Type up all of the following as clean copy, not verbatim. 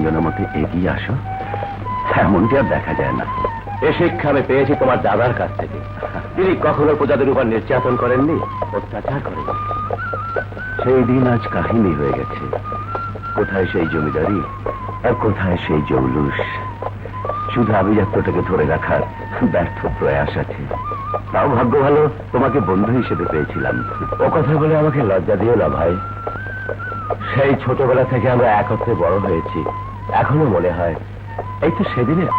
মিলনের মধ্যে এগিয়ে আসো, এমনটি আর দেখা যায় না। এ শিক্ষা আমি পেয়েছি তোমার দাদার কাছ থেকে। তিনি কখনো প্রজাদের উপর নির্যাতন করেননি, অত্যাচার করেননি। সেই দিন আজ কাহিনী হয়ে গেছে। কোথায় সেই জমিদারি আর কোথায় সেই জৌলুস। শুধু আভিজাত্যটাকে ধরে রাখার ব্যর্থ প্রয়াস আছে। তাও ভাগ্য ভালো, তোমাকে বন্ধু হিসেবে পেয়েছিলাম। ও কথা বলে আমাকে লজ্জা দিও না ভাই। সেই ছোটবেলা থেকে আমরা একত্রে বড় হয়েছি, এখনো মনে হয় এই তো সেদিনের।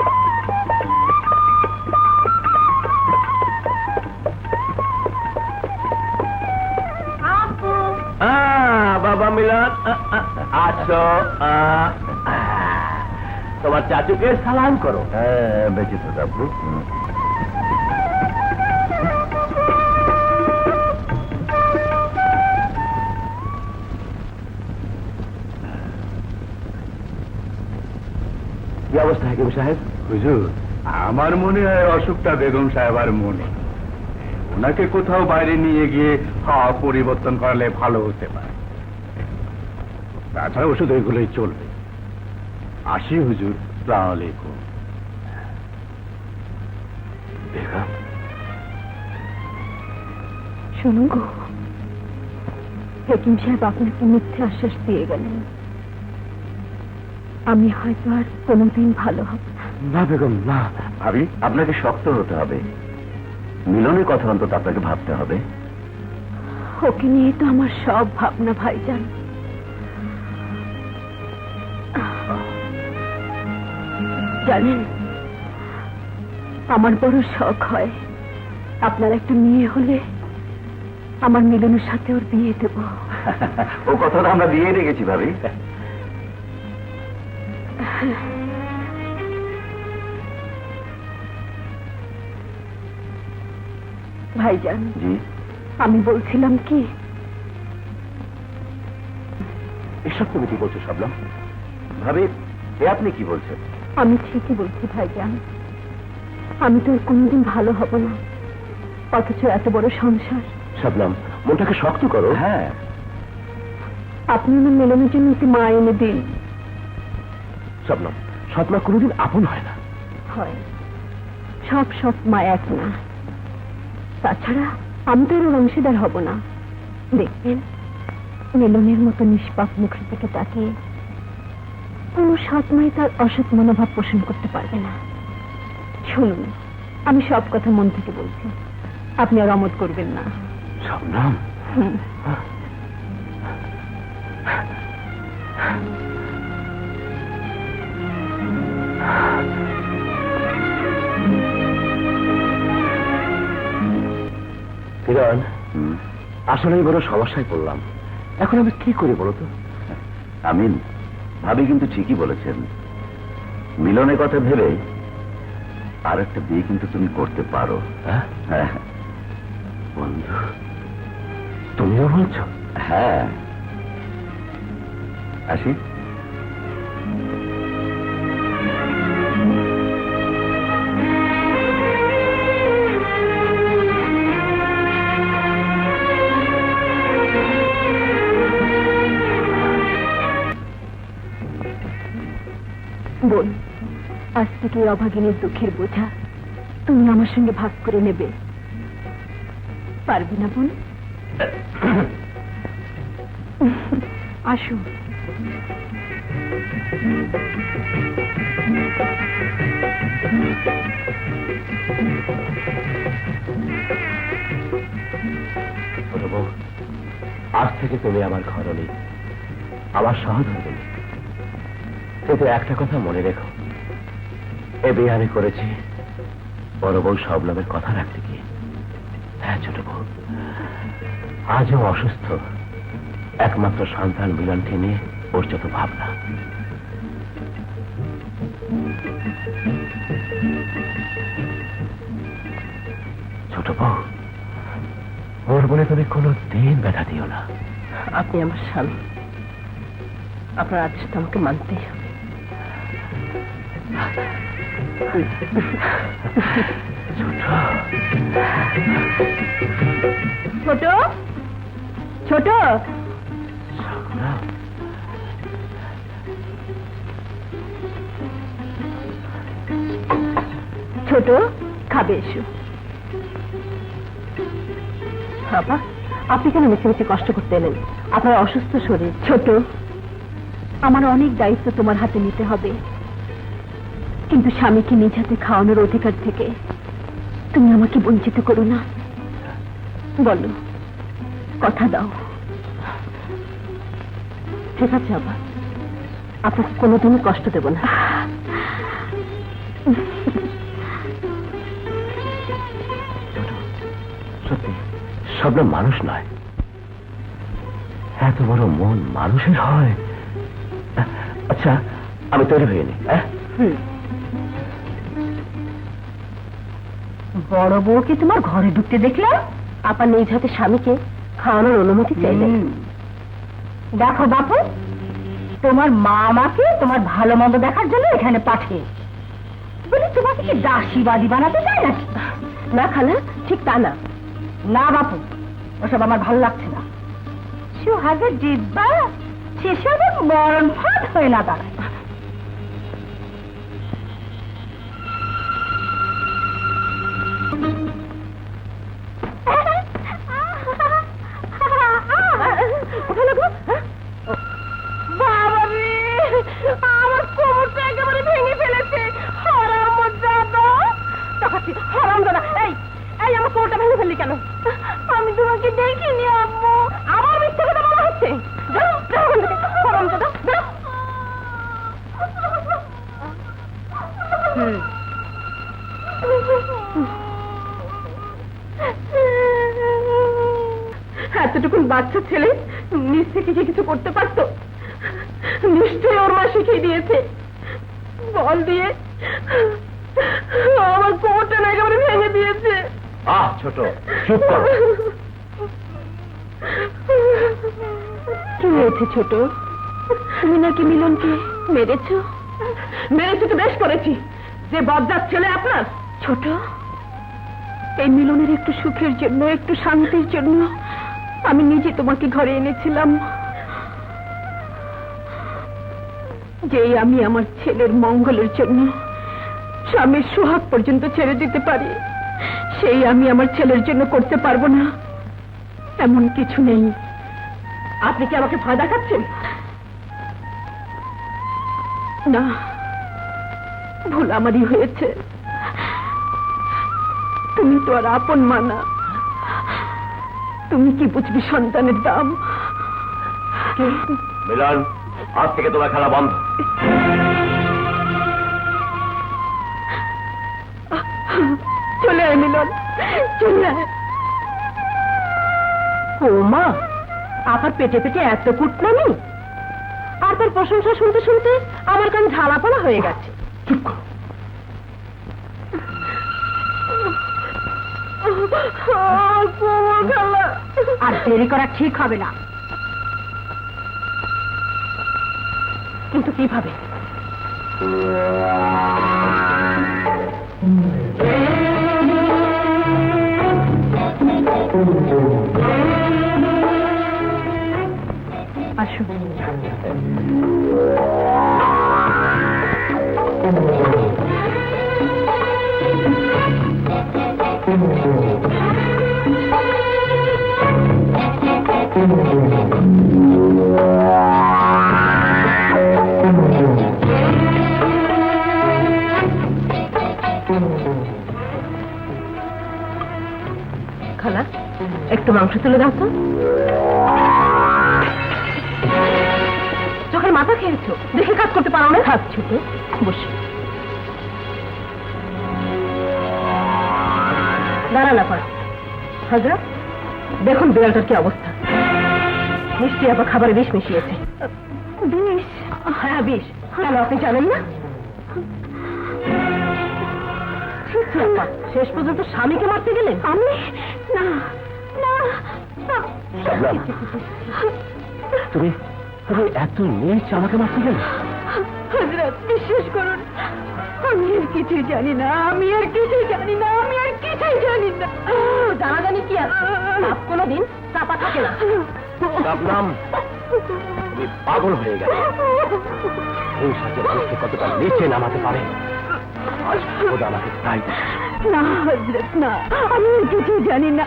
বাবা মিলন, আসো। তোমার চাচুকে সালাম করো। হ্যাঁ, বেঁচে তো বাবু। কি অবস্থা হাকিম সাহেব? হুজুর, আমার মনে হয় অসুখটা বেগম সাহেবার মনে। ওনাকে কোথাও বাইরে নিয়ে গিয়ে হাওয়া পরিবর্তন করলে ভালো হতে পারে। তাছাড়া ওষুধ ওইগুলোই চলবে। আসি হুজুর, আসসালামু আলাইকুম। বেগম, শুনুন গো, হাকিম সাহেব আপনাকে মিথ্যে আশ্বাস দিয়ে গেলেন। আমি হয়তো আর কোনোদিন ভালো হব না বেগম, না। ভাবি, আপনাকে শক্ত হতে হবে। মিলনের কথা অন্তত আপনাকে ভাবতে হবে। ওকে নিয়ে তো আমার সব ভাবনা ভাইজান। জানেন, আমার বড় শখ হয় আপনার একটা মেয়ে হলে আমার মিলনের সাথে ওর বিয়ে দেব। ও কথাটা আমরা দিয়ে রেখেছি ভাবি। ভাইজান, জি, আমি বলছিলাম কি, এসব তুমি কি বলছো শবনম? ভাবি, এ আপনি কি বলছেন? আমি ঠিকই বলছি ভাইজান। আমি তো আর কোনোদিন ভালো হব না, অথচ এত বড় সংসার। শবনম, মনটাকে শক্ত করো। হ্যাঁ, আপনি আমার মিলনের জন্য একটি মা এনে দিন। শবনম, সৎমা কোনোদিন আপন হয় না। হয়, সব সৎ মা এক না। তাছাড়া আমি তো ওর অংশীদার হব না। দেখবেন, মিলনের মতো নিষ্পাপ মুখের দিকে তাকিয়ে কোনো সৎ মাই তার অসৎ মনোভাব পোষণ করতে পারবে না। শুনুন, আমি সব কথা মন থেকে বলছি, আপনি আর অমত করবেন না। শবনম, কিরণ, আসলেই বড় সমস্যায় পড়লাম। এখন আমি কি করি বলো তো? আমিন, ভাবি কিন্তু ঠিকই বলেছেন। মিলনের কথা ভেবে আর একটা বিয়ে কিন্তু তুমি করতে পারো। হ্যাঁ হ্যাঁ, বন্ধু, তুমিও বলছো? হ্যাঁ। আসি। বোন, আজ থেকে অভাগিনীর দুঃখের বোঝা তুমি আমার সঙ্গে ভাগ করে নেবে, পারবে না বোন? আসো। আজ থেকে তুমি আমার ঘরণী, আমার সহধর্মিণী। কিন্তু একটা কথা মনে রেখো, এ বিয়ে আমি করেছি বড় বউ শবনমের কথা রাখতে গিয়ে। হ্যাঁ ছোট বউ, আজও অসুস্থ, একমাত্র সন্তান মিলনকে নিয়ে ওর যত ভাবনা। ছোট বউ, ওর বলে তুমি কোনো দিন ব্যথা দিও না। আপনি আমার স্বামী, আপনার আদেশ তো আমাকে মানতেই হবে। ছোট ছোট, ছোট, খাবে এসো। বাবা, আপনি কেন মিছে মিছে কষ্ট করতে এলেন? আপনার অসুস্থ শরীর। ছোট, আমার অনেক দায়িত্ব তোমার হাতে নিতে হবে, কিন্তু স্বামীকে নিজ হাতে খাওয়ানোর অধিকার থেকে তুমি আমাকে বঞ্চিত করো না। বলো, কথা দাও। ঠিক আছে বাবা, আপনাকে কোনোদিনই কষ্ট দেব না। সত্যি শবনম মানুষ নয়, এত বড় মন মানুষের হয়? আচ্ছা, আমি তৈরি হয়ে নি। বড় বউকে তোমার ঘরে ঢুকতে দেখলাম, আপা নিজ হাতে স্বামীকে খাওয়ানোর অনুমতি চাইলেন। দেখো বাপু, তোমার মা আমাকে তোমার ভালো মন্দ দেখার জন্য এখানে পাঠিয়ে বলি, তোমাকে কি দাসীবাদী বানাতে চায় নাকি? না খালা, ঠিক তা না। না বাপু, ওসব আমার ভালো লাগছে না। সুহাগের জিব্বা সেসব মরণ ফাঁদ হয়ে না দাঁড়ায়। বাবা রে, আমার কোমরটা একেবারে ভেঙে ফেলেছে। হারামজাদা, এই এই আমার কোমরটা ভেঙে ফেললি কেন? আমি তোমাকে দেখিনি আম্মু। আমার মিথ্যে কথা বলা হচ্ছে। যাও, যাও এখান থেকে, হারামজাদা, যাও। এতটুকুন বাচ্চা ছেলে নিজ থেকে কি কিছু করতে পারতো? নিশ্চয়ই ওর মা শিখিয়ে দিয়েছে। বল দিয়ে আমার কোমরটা না একেবারে ভেঙে দিয়েছে। ছোট, চুপ করো। কি হয়েছে ছোট? তুমি নাকি মিলনকে মেরেছো? মেরেছি তো বেশ করেছি। যে বজ্জাত ছেলে আপনার। ছোট, এই মিলনের একটু সুখের জন্য, একটু শান্তির জন্য আমি নিজে তোমাকে ঘরে এনেছিলাম। যেই আমি আমার ছেলের মঙ্গলের জন্য স্বামীর সোহাগ পর্যন্ত ছেড়ে দিতে পারি, সেই আমি আমার ছেলের জন্য করতে পারবো না এমন কিছু নেই। আপনি কি আমাকে ভয় দেখাচ্ছেন? না, ভুল আমারই হয়েছে। তুমি তো আর আপন মা না, তুমি কি বুঝবি সন্তানের দাম? মিলন, আজ থেকে তোমার খেলা বন্ধ। চলে আয় মিলন, চলে আয়। ও মা, আপার পেটে পেটে এত কুটনামি, আর তার প্রশংসা শুনতে শুনতে আমার কান ঝালাপালা হয়ে গেছে। চুপ করো। আর দেরি করা ঠিক হবে না। কিন্তু কিভাবে? আসো। খালা, একটু মাংস তুলে দাও তো। চোখের মাথা খেয়েছো, দেখে কাজ করতে পারো না? হাত ছুটে বসে দাঁড়া না পারো। হযরত, দেখুন বিড়ালটার কি অবস্থা। নিশ্চয়ই আবার খাবারে বিষ মিশিয়েছে। বিষ? হ্যাঁ, বিষ। কেন আপনি জানেন না? শেষ পর্যন্ত স্বামীকে মারতে গেলেন? আমি না, না, শবনম, তুমি তুমি এত নিচ আমাকে মারতে গেলে? হযরত, বিশ্বাস করুন, আমি আর কিছুই জানি না, আমি আর কিছুই জানি না, আমি আর কিছুই জানি না। জানাজানি কি আছে? পাপ কোনোদিন চাপা থাকে না। শবনম, তুমি পাগল হয়ে গেলে। হিংসা যে মানুষকে কতটা নিচে নামাতে পারে আজ খোদা আমাকে তাই দিয়েছে। না হজরত না, আমি কিছু জানি না।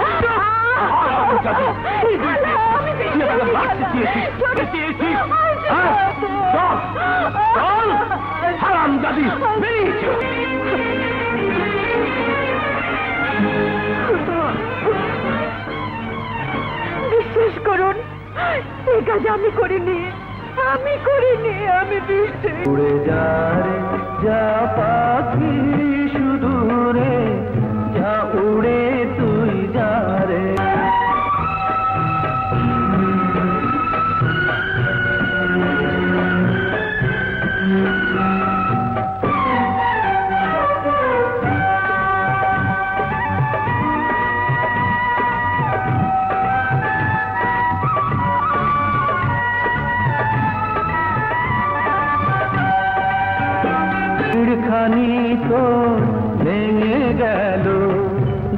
বিশ্বাস করুন, এই কাজ আমি করিনি, আমি করিনি, আমি বিশ্বাস। উড়ে যা রে যা পাখি সুদূরে, যা উড়ে তুই যা রে। খানি তো ভেঙে গেল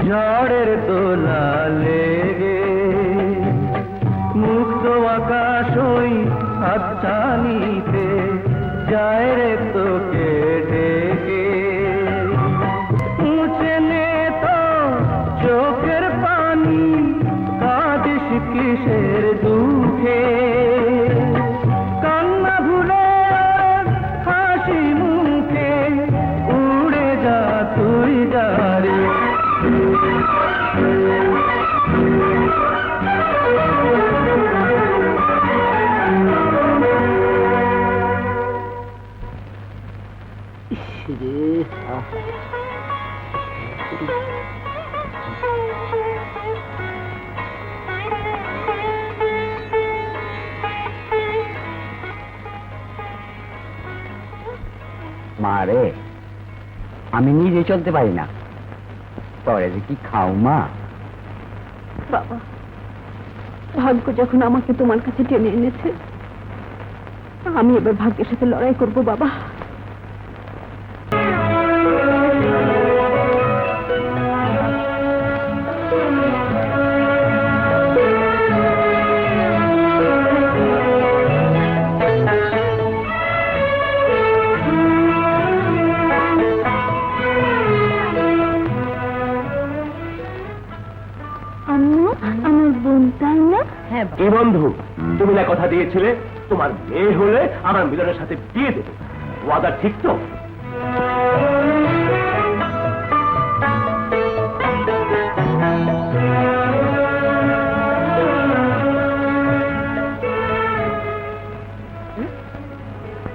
ঝড়ের তোলা লেগে, মুক্ত আকাশ ওই হাতছানিতে যায় রে তোকে ডেকে। মুছে নে তো চোখের পানি, কাঁদিস কিসের দুঃখে, কান্না ভুলে হাসি মুখে উড়ে যা তুই যা রে। মা রে, আমি নিজে চলতে পারি না, পরে যে কি খাও মা। বাবা, ভাগ্য যখন আমাকে তোমার কাছে টেনে এনেছে, আমি এবার ভাগ্যের সাথে লড়াই করব বাবা। আমার বোন, তাই না? হ্যাঁ। কি বন্ধু, তুমি না কথা দিয়েছিলে তোমার মেয়ে হলে আমার মিলনের সাথে বিয়ে দেবে, ওয়াদা ঠিক তো?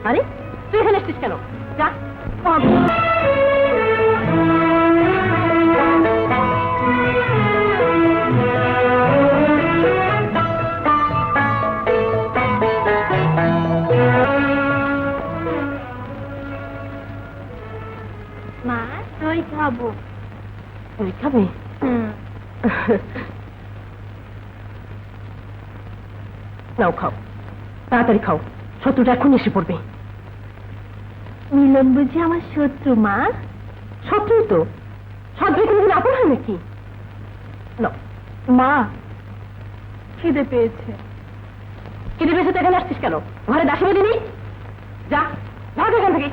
আরে তুই এখানে এসছিস কেন? যা। মা, দই খাবো। দই খাবে? নাও খাও, তাড়াতাড়ি খাও, শত্রুটা এখন এসে পড়বে। মিলন বুঝি আমার শত্রু? মা, শত্রু তো, শত্রু কোনদিন আপন হয় নাকি? নাও। মা, খিদে পেয়েছে। খিদে পেয়েছে তো এখানে আসছিস কেন? ঘরে দাসী বেঁধে নেই? যা, ভাগ এখান থেকে।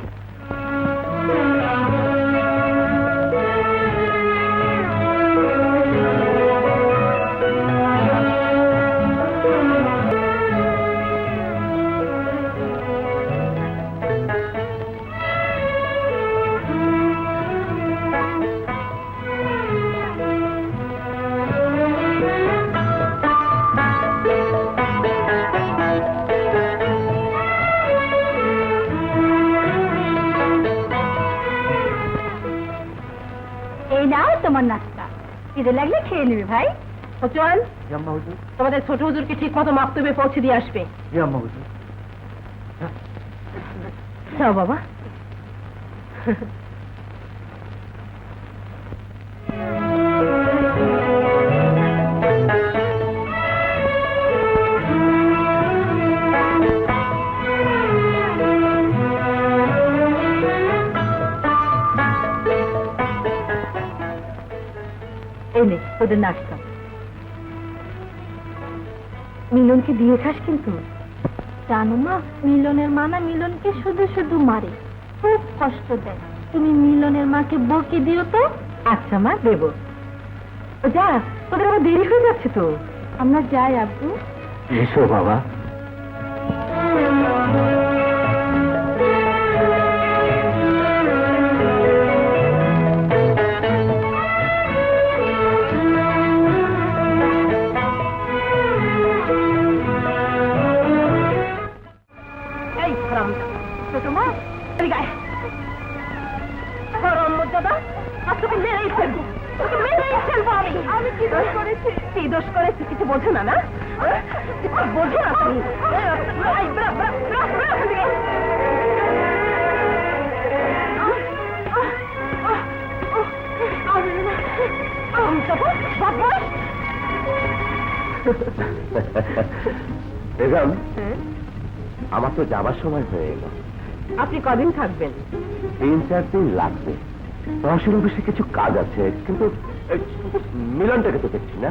তোমার নাস্তা, খিদে লাগলে খেয়ে নেবে ভাই। চল, তোমাদের ছোট হুজুরকে ঠিক মতো মাকতবে পৌঁছে দিয়ে আসবে। যাও বাবা। এনে তোদের নাস্তা। মিলনকে দিয়ে খাস কিন্তু। জানো মা, মিলনের মা না মিলনকে শুধু শুধু মারে, খুব কষ্ট দেয়। তুমি মিলনের মাকে বকে দিও তো। আচ্ছা মা, দেব। যা, তোদের আবার দেরি হয়ে যাচ্ছে তো। আমরা যাই আব্বু। এসো বাবা। এই হারাম ছোট মা, এই গায়ে হারাম মর্যাদা, আর তোকে মেরেই ফেলবো, তোকে মেরেই ফেলবো আমি। আমি কি দোষ করেছি? কি দোষ করেছি কিছু বোঝো না? না কিছু বোঝো না তুমি? এই, বেরো, বেরো, বেরো, বেরো এখান থেকে। বেগম, আমার তো যাবার সময় হয়ে এলো। আপনি কদিন থাকবেন? 3-4 দিন লাগবে। তহসিল অফিসে কিছু কাজ আছে, কিন্তু মিলনটাকে তো দেখছি না।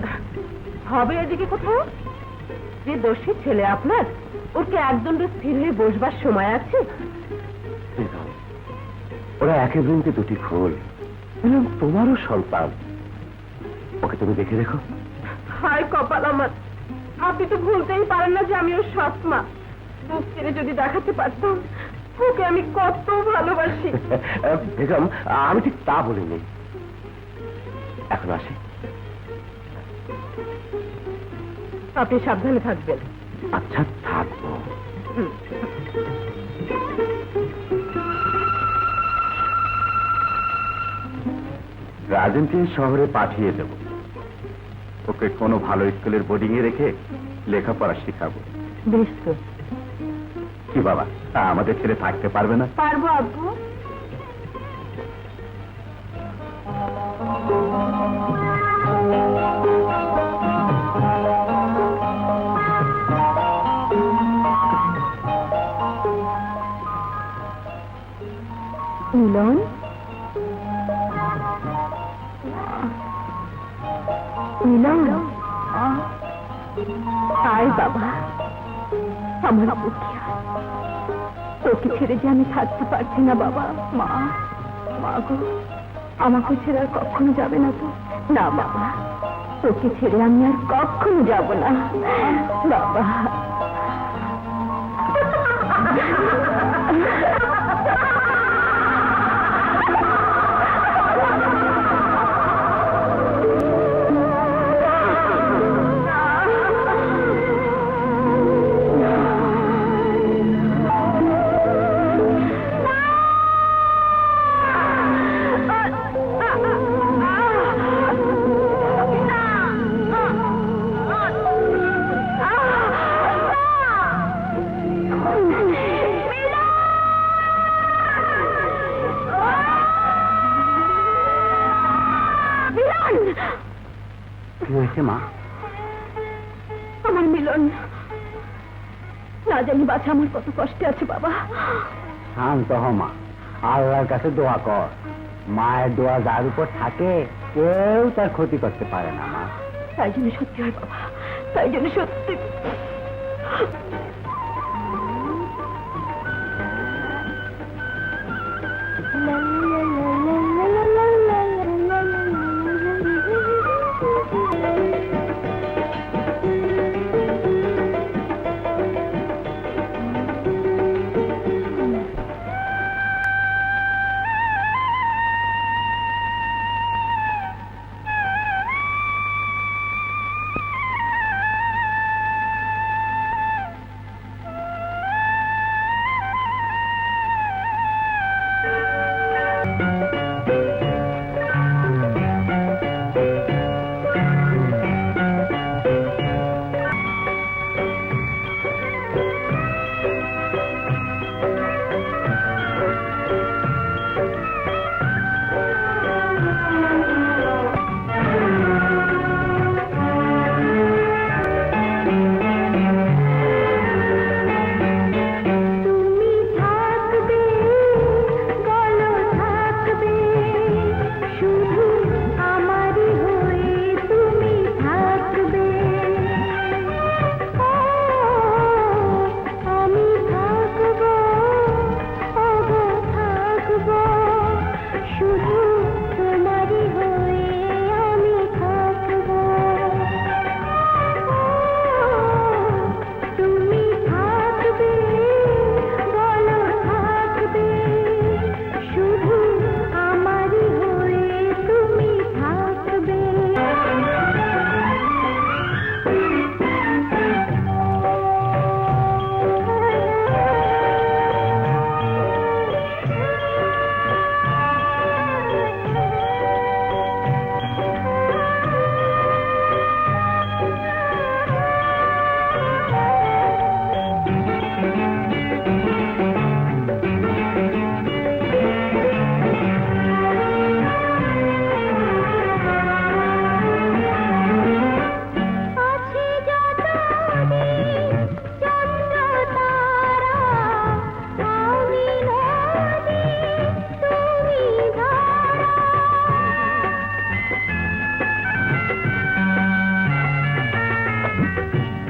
হবে এদিকে কোথাও? যে দোষী ছেলে আপনার, ওকে একদণ্ড স্থির হয়ে বসবার সময় আছে? বেগম, ওরা একে বৃন্তে দুটি ফুল। মিলন তোমারও সন্তান, ওকে তুমি দেখে রেখো। হায় কপাল আমার, আপনি তো ভুলতেই পারেন না যে আমি ওর সৎ মা। বুক ছেড়ে যদি দেখাতে পারতাম ওকে আমি কত ভালোবাসি। বেগম, আমি ঠিক তা বলিনি। এখন আসি। আপনি সাবধানে থাকবেন। আচ্ছা, থাকবো। রাজেনকে শহরে পাঠিয়ে দেব। ওকে কোনো ভালো স্কুলের বোর্ডিং এ রেখে লেখাপড়া শিখাবো। বেশ তো। কি বাবা, আমাদের ছেলে থাকতে পারবে না? পারবো আব্বু। মিলন, মিলন, আয় বাবা, আমার বুকে আয়। তোকে ছেড়ে যে আমি থাকতে পারছি না বাবা। মা, মা গো, আমাকে ছেড়ে আর কখনো যাবে না তো? না বাবা, তোকে ছেড়ে আমি আর কখনো যাব না বাবা। কি হয়েছে মা? আমার মিলন, না জানি বাছা আমার কত কষ্টে আছে বাবা। শান্ত হ মা, আল্লাহর কাছে দোয়া কর। মায়ের দোয়া যার উপর থাকে কেউ তার ক্ষতি করতে পারে না মা। তাই জন্য সত্যি হয় বাবা, তাই জন্য সত্যি। শুধু তোমারই হয়ে আমি থাকবো। তুমি থাকবে, বলো থাকবে, শুধু আমারই হয়ে তুমি থাকবে। আছে যতদিন চন্দ্র তারা, আমি নদী, তুমি ধারা।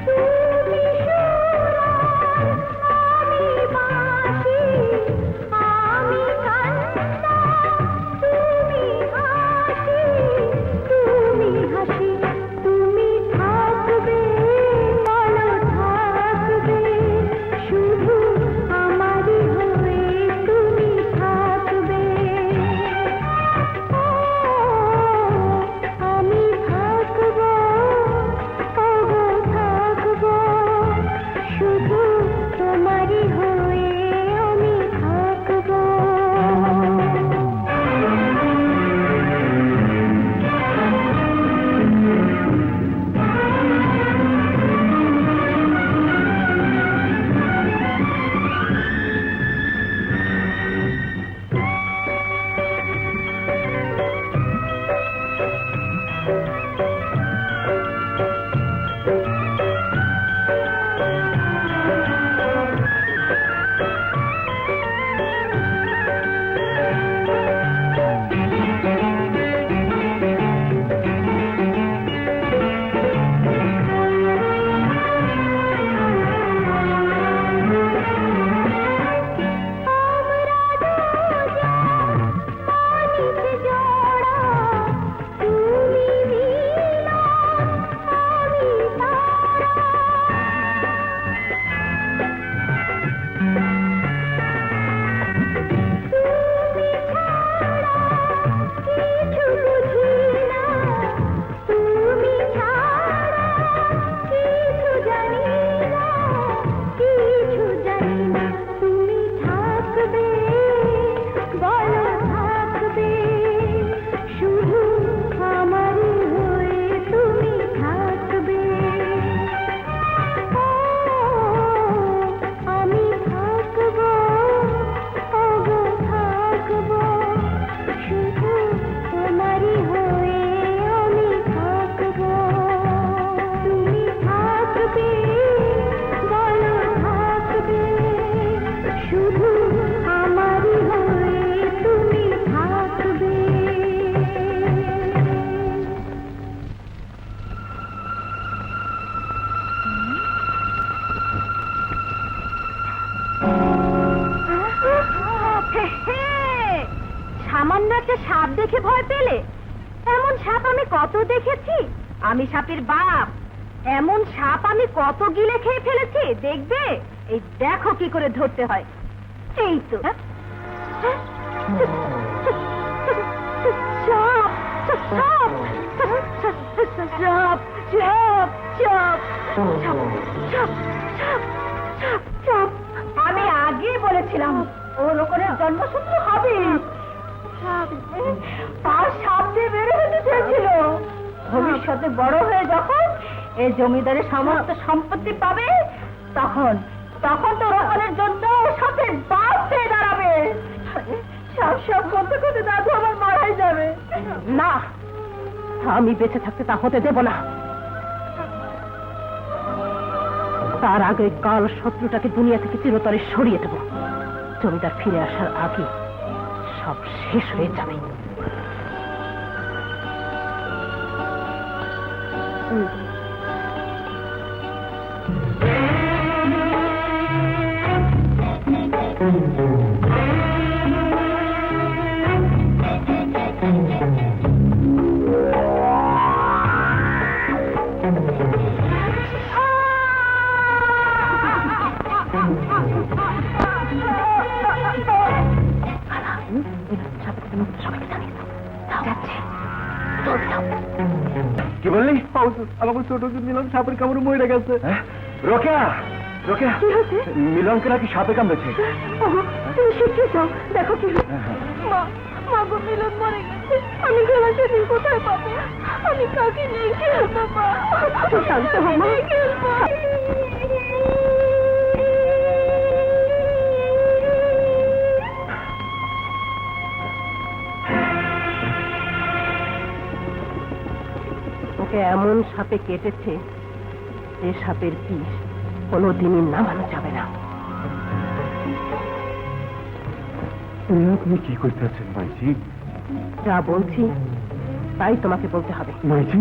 তুমি সুর, আমি বাঁশি, আমি কান্না, তুমি হাসি, তুমি হাসি। তুমি থাকবে, বলো থাকবে, শুধু আমারই হয়ে তুমি থাকবে। আমি থাকবো, ওগো থাকবো, শুধু তোমারই হয়ে আমি থাকবো। আমরা দুজন মানিক জোড়া, তুমি মিলন, আমি তারা। তুমি ছাড়া কিছু বুঝি না, তুমি ছাড়া কিছু জানি না, কিছু জানি না। তুমি থাকবে, বলো থাকবে, শুধু আমারই হয়ে তুমি থাকবে। আমি থাকবো, ওগো থাকবো, শুধু তোমারই হয়ে আমি থাকবো। তুমি থাকবে, বলো থাকবে, শুধু আমারই হয়ে তুমি থাকবে। সামান্য একটা সাপ দেখে ভয় পেলে? এমন সাপ আমি কত দেখেছি। আমি সাপের বাপ। এমন সাপ আমি কত গিলে খেয়ে ফেলেছি, দেখবে? এই দেখো কি করে ধরতে হয়। এই তো সাপ, সাপ, সাপ, সাপ, সাপ, সাপ, সাপ, সাপ, সাপ। আমি আগেই বলেছিলাম ওর ওপরে জন্মসূত্র হবে। তার সাপ দিয়ে বেড়ে হতে চেয়েছিল। ভবিষ্যতে বড় হয়ে যখন এই জমিদারের সমস্ত সম্পত্তি পাবে, তখন তখন তো রোপণের জন্য সাথে বাপ হয়ে দাঁড়াবে। সব সব করতে করতে দাদু আমার মারাই যাবে। না, আমি বেঁচে থাকতে তা হতে দেব না। তার আগে কাল শত্রুটাকে দুনিয়া থেকে চিরতরে সরিয়ে দেব। জমিদার ফিরে আসার আগে সব শেষ হয়ে যাবে। সাপের তুমি সবাইকে জানিয়ে দাও। যাচ্ছি, জলদি যাও। কি বললি? আমাকে ছোট মিলন সাপের কামড়ে মরে গেছে। রোকেয়া, রোকেয়া, কি হয়েছে? মিলনকে নাকি সাপে কামড়েছে। ওগো, তুমি শিখিয়ে যাও, দেখো কি হয়েছে। মা, মা গো, মিলন মরে গেছে। আমি গেলা সেদিন কোথায় পাবো? আমি কাকে নিয়ে খেলবো মা? শান্ত হও মা। খেলবো। ওকে এমন সাপে কেটেছে যে সাপের বিষ কোনোদিনই নামানো যাবে না। আপনি কি করতেছেন মাইজি? যা বলছি তাই তোমাকে বলতে হবে। মাইজি,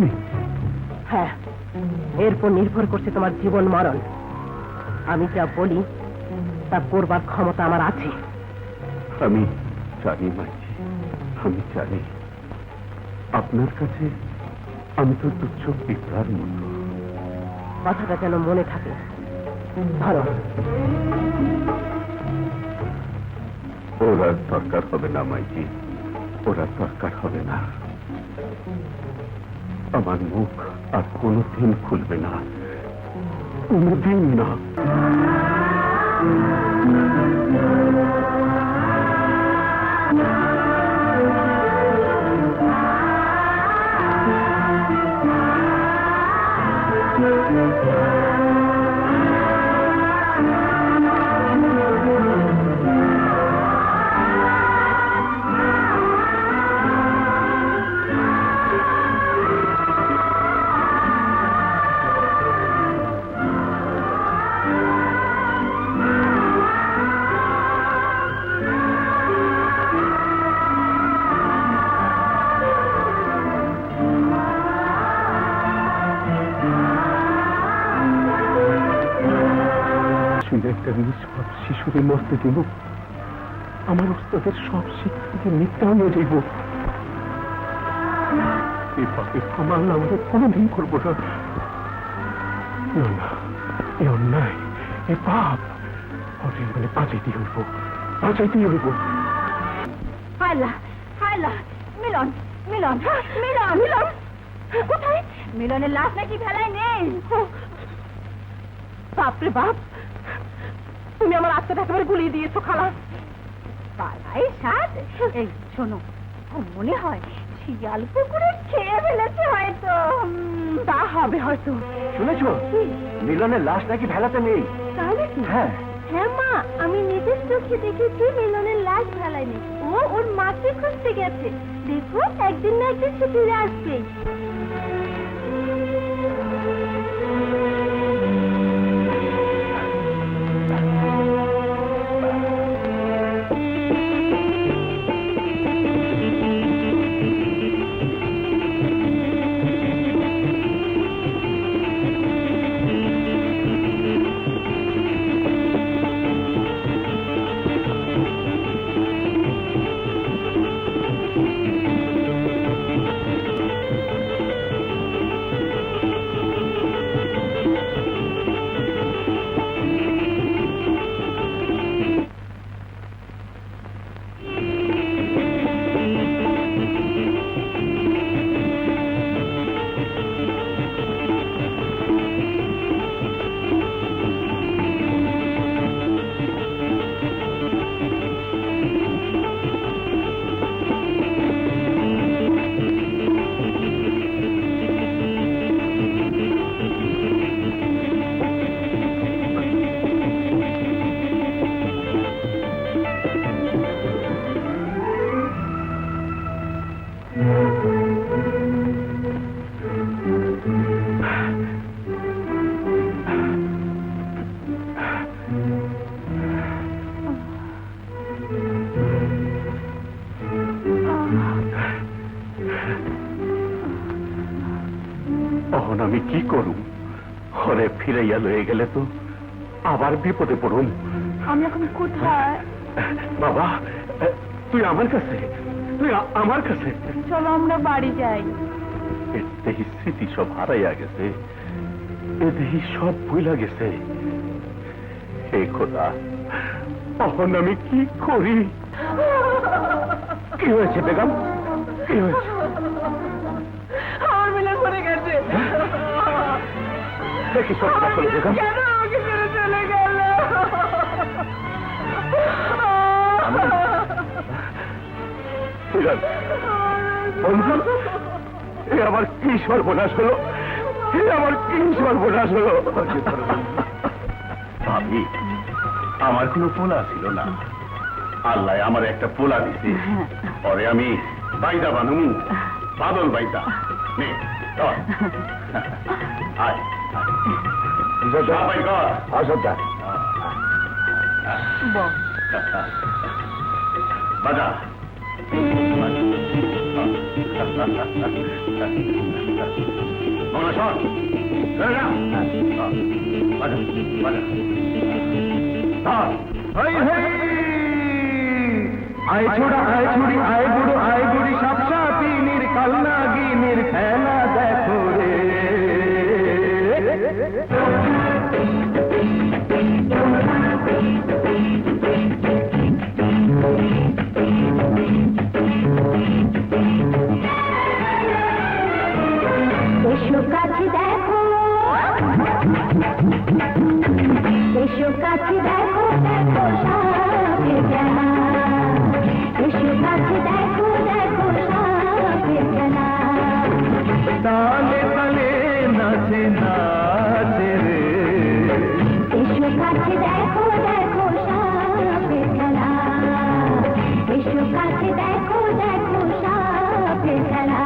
হ্যাঁ, এরপর নির্ভর করছে তোমার জীবন মরণ। আমি যা বলি তা করবার ক্ষমতা আমার আছে। আমি জানি মাইজি, আমি জানি আপনার কাছে আমি তো তুচ্ছ পিঁপড়ার মতো। কথাটা যেন মনে থাকে। ধরো। ওরা দরকার হবে না মাইজি, ওরা দরকার হবে না। আমার মুখ আর কোনোদিন খুলবে না, কোনোদিন না। একটা নিষ্পাপ শিশুরে মরতে দেব, আমার ওস্তাদের সব শিক্ষাকে মিথ্যা হয়ে যাইব। এই পাপের প্রমাণ আমাদের কোনোদিন করবো না। না না, এ অন্যায়, এ পাপ, ওরে মানে বাঁচাইতেই হইব, বাঁচাইতেই হইব। হায়লা, হায়লা, মিলন, মিলন, মিলন, মিলন কোথায়? মিলনের লাশ নাকি ভেলায় নেই। বাপরে বাপ, তুমি আমার আত্মাটা একেবারে গুলিয়ে দিয়েছো খালা। পালাই সাজ। এই শোনো, মনে হয় শিয়াল পুকুরে খেয়ে ফেলেছে হয়তো। তা হবে হয়তো। শুনেছো, মিলনের লাশ নাকি ভেলাতে নেই। তাহলে কি? হ্যাঁ, হ্যাঁ মা, আমি নিজের চোখে দেখেছি মিলনের লাশ ভেলায় নেই। ও ওর মাকে খুঁজতে গেছে। দেখো, একদিন না একদিন সে ফিরে আসবে। তখন আমি কি করুম? ঘরে ফিরাইয়া লয়ে গেলে তো আবার বিপদে পড়ুম। আমি এখন কোথায়? বাবা, তুই আমার কাছে, তুই আমার কাছে। চলো আমরা বাড়ি যাই। এর দেহি স্মৃতি সব হারাইয়া গেছে, এ দেহি সব ভুলা গেছে। হে খোদা, তখন আমি কি করি? কি হয়েছে বেগম? কি হয়েছে? আমার মিলন মরে গেছে। দেখি সত্যটা বলো বেগম। কেন আমাকে ছেড়ে চলে গেল? হিরণ, বন্ধু, এ আমার কি সর্বনাশ হলো? এ আমার কি সর্বনাশ হলো? ভাবি, আমার কোনো পোলা ছিল না, আল্লাহ আমার একটা পোলা দিছে, পরে আমি বাইদা বানুমু, বাদল বাইদা নে চল। আয় সবাই কর অযোধ্যা বাজা। মনে শোন, বাজা বাজা। আয় ছোড়া আয় ছুড়ি আয় বুড়ো আয় বুড়ি সাপ সাপি নির কালনা গিনির খেলা দেখো রে। এসো কাছে দেখো, এসো কাছে দেখো, দেখো সাপের খেলা। এসো কাছে দেখো, দেখো সাপের খেলা। তালে তালে নাচে নাচে রে। এসো কাছে দেখো, দেখো সাপের খেলা। এসো কাছে দেখো, দেখো সাপের খেলা।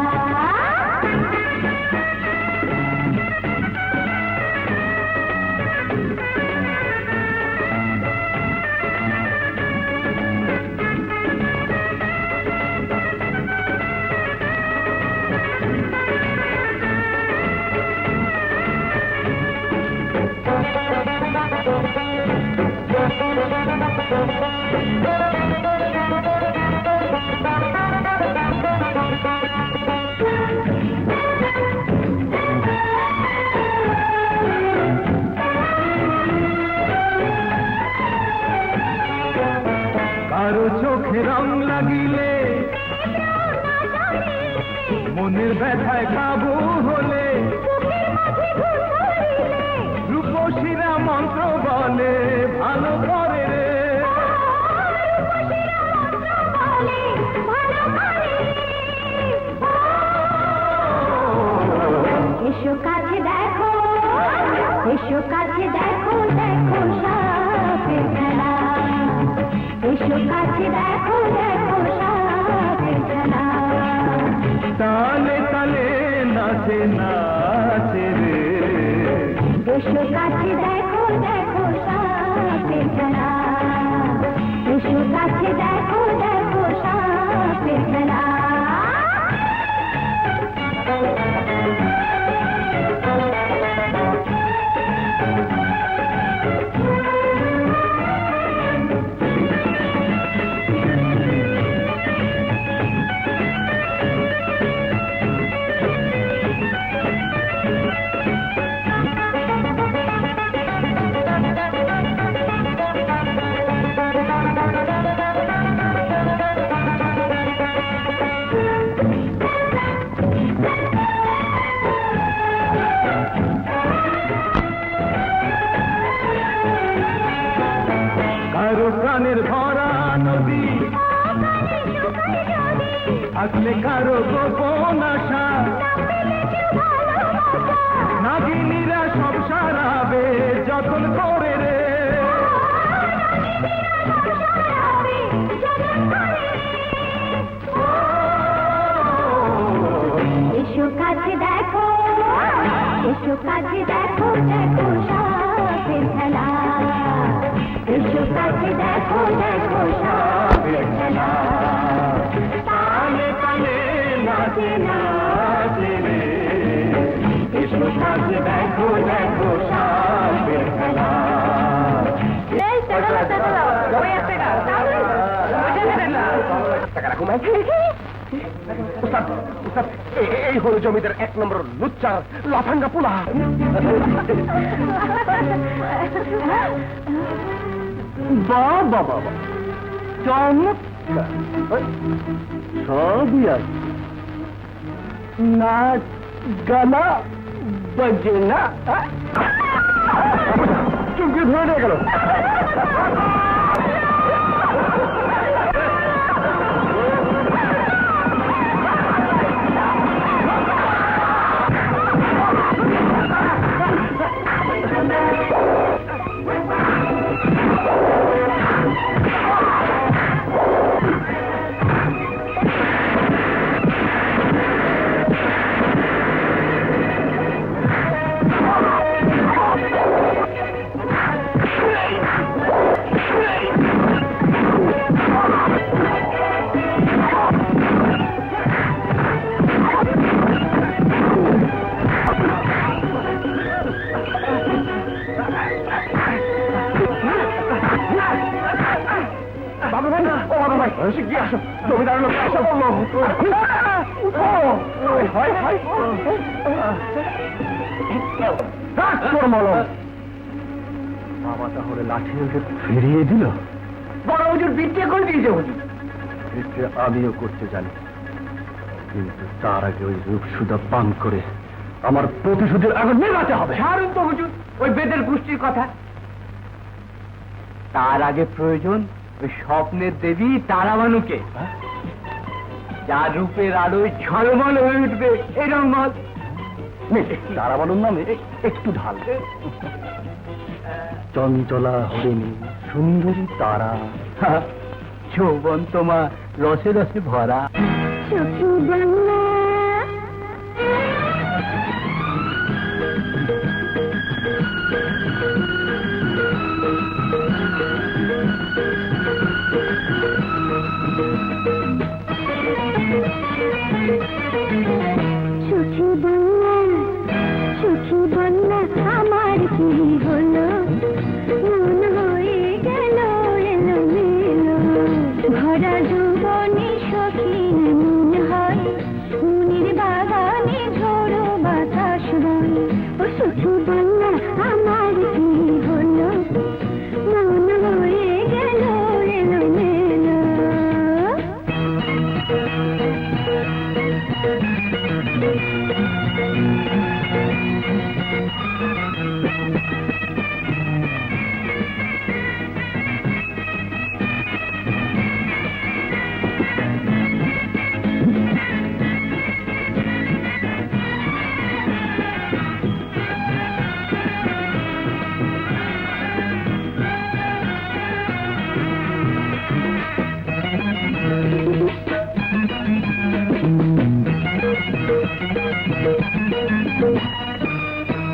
কারো চোখে রং লাগিলে, মনের ব্যথায় কাবু হলে, রূপসীরা মন্ত্র বলে ভালো করে রে। এসো কাছে দেখো, এসো কাছে দেখো, দেখো সাপের খেলা। এসো কাছে দেখো, দেখো সাপের খেলা। তালে তালে নাচে নাচে রে। এসো কাছে দেখো, দেখো সাপের খেলা। এসো কাছে দেখো, দেখো সাপের খেলা। কারো প্রাণের ভরা নদী, আসলে কারো গোপন আশা, নাগিনীরা সব সারাবে যতন করে রে। এসো কাছে দেখো, এসো কাছে দেখো, দেখো সাপের খেলা। এসো কাছে দেখো, দেখো সাপের খেলা। তালে তালে নাচে নাচে রে। এসো কাছে দেখো দেখো সাপের খেলা। এই হলো জমিদার 1 নম্বর লুচ্চা লাফাঙ্গা পোলা। বাবা বাবা, চমৎকার আচ্ছা সবই আছে, নাচ গানা বাজে না। চুমকে ধরে নিয়ে গেল। বাবু ভাই, ও বাবু ভাই, শিগগির আসো, জমিদারের লোক আসো। বাবা তাহলে লাঠি ওকে ফিরিয়ে দিল। বড় হুজুর বিট্টে করে দিয়েছে। হুজুর বিট্টে আমিও করতে জানি, কিন্তু তার আগে ওই রূপসুধা পান করে আমার প্রতিশোধের আগুন নেভাতে হবে। ছাড়ুন তো হুজুর ওই বেদের গোষ্ঠীর কথা। তার আগে প্রয়োজন ওই স্বপ্নের দেবী তারাবানুকে, যার রূপের আলোয় ঝলমল হয়ে উঠবে এই রঙ্গল। তারাবানুর নামে একটু ঢাল। চঞ্চলা হরিণী সুন্দরী তারা, যৌবন তোমা রসে রসে ভরা। সুখী বন্যা আমার কি হলো, মন হয়ে গেল এলোমেলো, ভরা যৌবনে সখীর মন হয়, মনের বাগানে ঝোড়ো বাতাস বয়। ও সুখী বন্যা আমার কি হলো, মন হয়ে গেল এলোমেলো।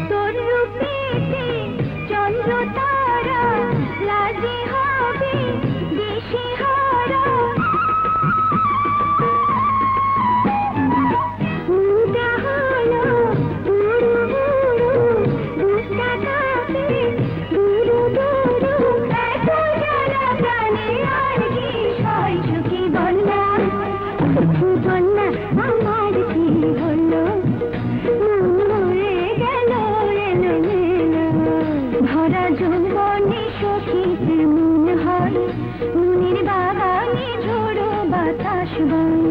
তোর রূপেতে চন্দ্র তারা লাগে হবে দেশে হারা, মুদা হলো বুড়ো বুড়ো, দুটা কাপে বুড়ো বুড়ো, এত জ্বালা প্রাণে আর কি সয়। সুখী বন্যা আমার কি হলো, ভরা যৌবনে সখীর মন হয়, মনের বাগানে ঝোড়ো বাতাস বয়।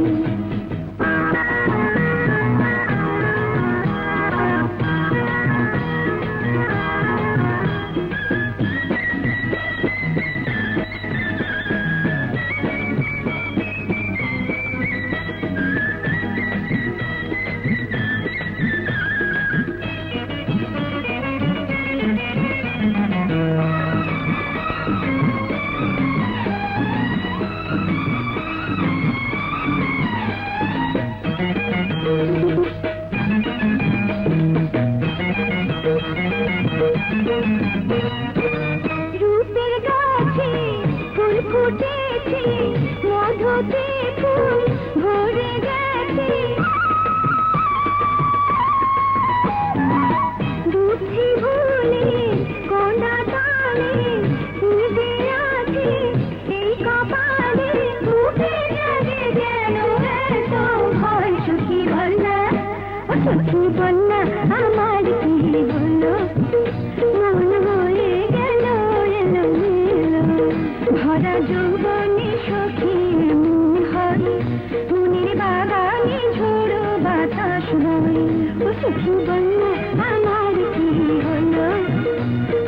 বাই ও সখী বন্ধু আমার কি হলো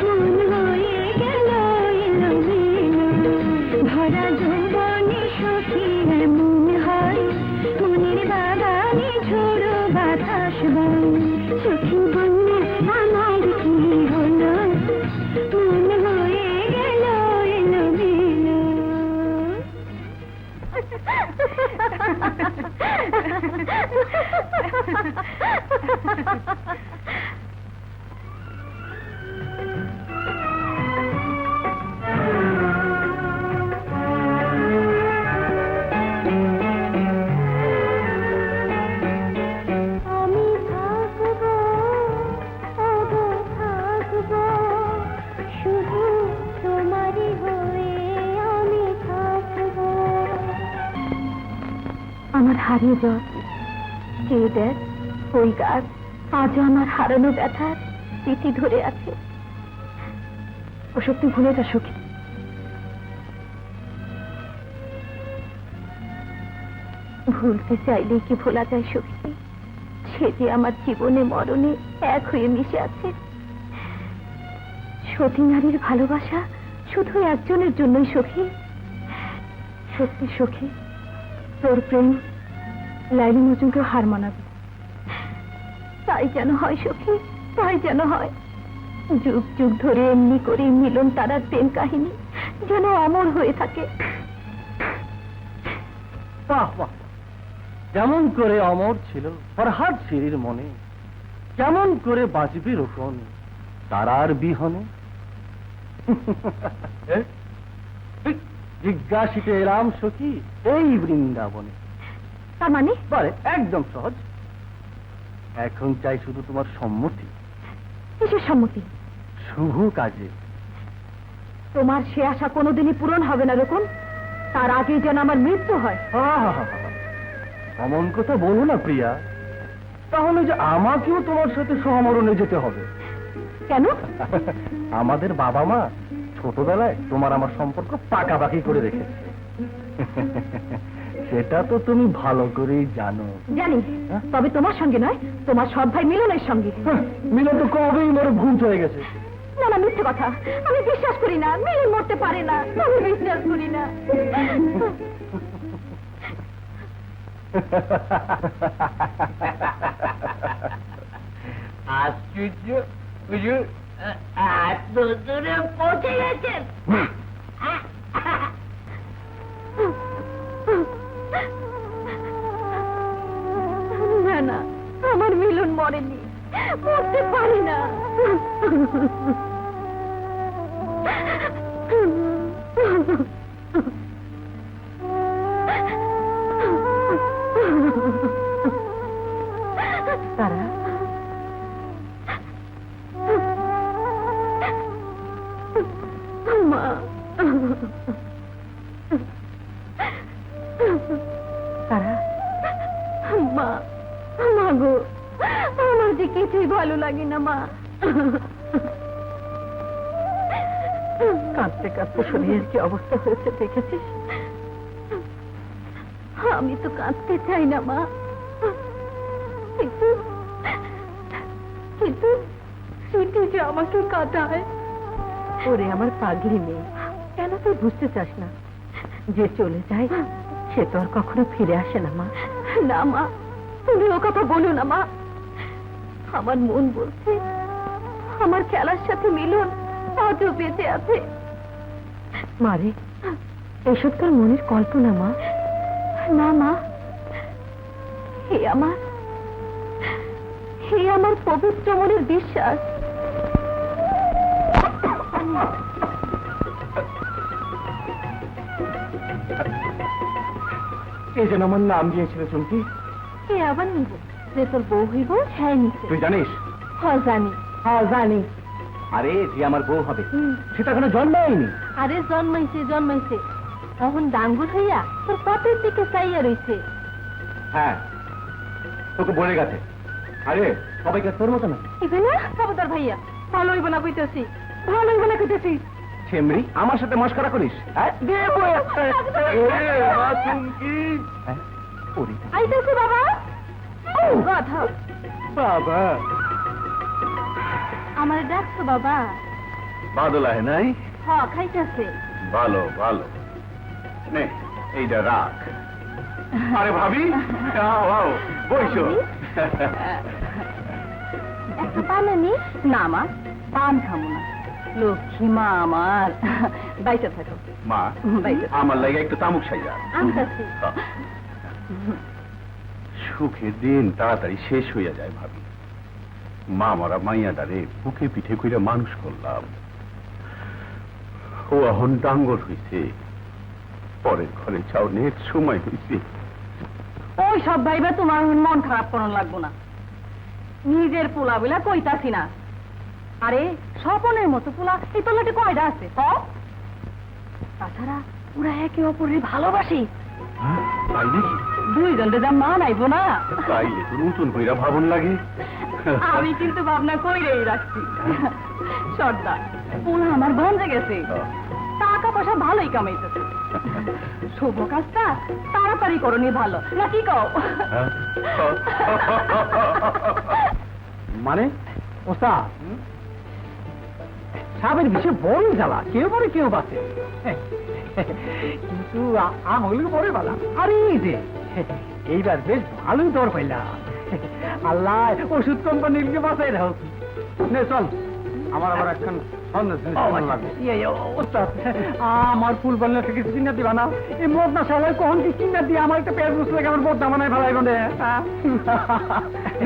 মন হয়ে গেল এলোমেলো ভরা যৌবনে সখী এমন হয় মনের বাগানে ঝোড়ো বাতাস বয় সখী বন্ধু আমার কি হলো মন হয়ে গেল এলোমেলো আমি থাকবো ওগো থাকবো শুধু তোমারই হয়ে আমি থাকবো আমার হারিয়ে যাওয়া কে দেখ ওই গাছ আজও আমার হারানো ব্যথার স্মৃতি ধরে আছে ওসব তুই ভুলে যা সখী ভুলতে চাইলেই কি ভোলা যায় সখী সে যে আমার জীবনে মরণে এক হয়ে মিশে আছে সতী নারীর ভালোবাসা শুধু একজনের জন্যই সখী সত্যি সখী তোর প্রেম লাইলি মজুমকে হার মানাবে তাই যেন হয় সখী তাই যেন হয় যুগ যুগ ধরে এমনি করে মিলন তারার প্রেম কাহিনী যেন অমর হয়ে থাকে বাহ বাহ কেমন করে অমর ছিল ফরহাদ সিরির মনে কেমন করে বাঁচবি রোকন তারার বিহনে জিজ্ঞাসিতে এলাম সখী এই বৃন্দাবনে তার মানে বারে একদম সহজ এখন চাই শুধু তোমার সম্মতি কিসের সম্মতি শুভ কাজে তোমার সে আশা কোনোদিনই পূরণ হবে না রকম তার আগে যেন আমার মৃত্যু হয় অমন কথা বলো না প্রিয়া তাহলে যে আমাকেও তোমার সাথে সহমরণে যেতে হবে কেন আমাদের বাবা মা ছোটবেলায় তোমার আমার সম্পর্ক পাকাপাকি করে রেখেছে সেটা তো তুমি ভালো করেই জানো জানি তবে তোমার সঙ্গে নয় তোমার সৎ ভাই মিলনের সঙ্গে মিলন তো কবেই মরে ভূত হয়ে গেছে না না মিথ্যে কথা আমি বিশ্বাস করি না মিলন মরতে পারে না আমি বিশ্বাস করি না আশ্চর্য হুজুর এত দূরে পৌঁছে গেছেন না না আমার মিলন মরেনি মরতে পারে না তারা মা তারা মা মা গো আমার যে কিছুই ভালো লাগে না মা কাঁদতে কাঁদতে শরীরের কি অবস্থা হয়েছে দেখেছিস আমি তো কাঁদতে চাই না মা কিন্তু কিন্তু শুধু যে আমাকে কাঁদায় ওরে আমার পাগলি মেয়ে কেন তুই বুঝতে চাস না যে চলে যায় সে তো আর কখনো ফিরে আসে না মা না মা তুমি ও কথা বলো না মা আমার মন বলছে আমার খেলার সাথে মিলন আজও বেঁচে আছে মারে এসব তোর মনের কল্পনা মা না মা হে আমার পবিত্র মনের বিশ্বাস এই যেন আমার নাম দিয়েছিল চুমকি কে আবার নিব যে তোর বউ হইব হ্যাঁ নিতে তুই জানিস হ্যাঁ জানি আরে যে আমার বউ হবে সেটা এখনো জন্মায়নি আরে জন্মাইছে তখন ডাঙ্গুর হইয়া তোর পাতের দিকে চাইয়া রইছে হ্যাঁ তোকে বলে গেছে আরে সবাইকে তোর মতো না ইবে না খবরদার ভাইয়া ভালো হইব না কইতেছি ছেমরি আমার সাথে মস্করা করিস হ্যাঁ চুমকি আইতেছি বাবা গাধা বাবা আমার ডাকছো বাবা বাদল আহে নাই হ খাইতেছে ভালো ভালো নে এইটা রাখ আরে ভাবি আও বইসো একটা পান আনি না মা পান খাবো না লক্ষ্মী মা আমার বাইতে থাকো মা বাইতে আমার লাগে একটু তামুক সাইজা আনতেছি সুখের দিন তাড়াতাড়ি শেষ হইয়া যায় ভাবি মা মরা মাইয়াটারে বুকে পিঠে কইরা মানুষ করলাম ও এখন ডাঙ্গর হইছে পরের ঘরে চাউনের সময় হইছে ওই সব ভাইবা তোমার মন খারাপ করার লাগবো না নিজের পোলা বলে কইতাছি না আরে স্বপনের মতো পোলা এই তোলাটি কয়টা আছে তাছাড়া ওরা একে অপরের ভালোবাসি তাই নাকি দুইজনকে যা মা নাইবো না তাইলে তো নতুন কইরা ভাবন লাগে আমি কিন্তু ভাবনা কইরেই রাখছি সর্দার পোলা আমার গঞ্জে গেছে টাকা পয়সা ভালোই কামাইতেছে শুভ কাজটা তাড়াতাড়ি করনি ভালো না কি কও মানে ওস্তাদ সাপের বিষয়ে বড় জ্বালা কেউ পরে কেউ বাঁচে কিন্তু আমগুলো পরে বালা আরে এই যে এইবার বেশ ভালোই দর পাইলাম আল্লাহ ওষুধ কোম্পানিকে বাঁচাই রাখো নে চল আমার আবার একখান আমার ফুল বললে থেকে চিন্তা দিবা না এই মোট না সবাই কখন কি চিন্তা দিয়ে আমার একটা পেট বুঝলে আমার বোধ দামানায় ফেলাই বলে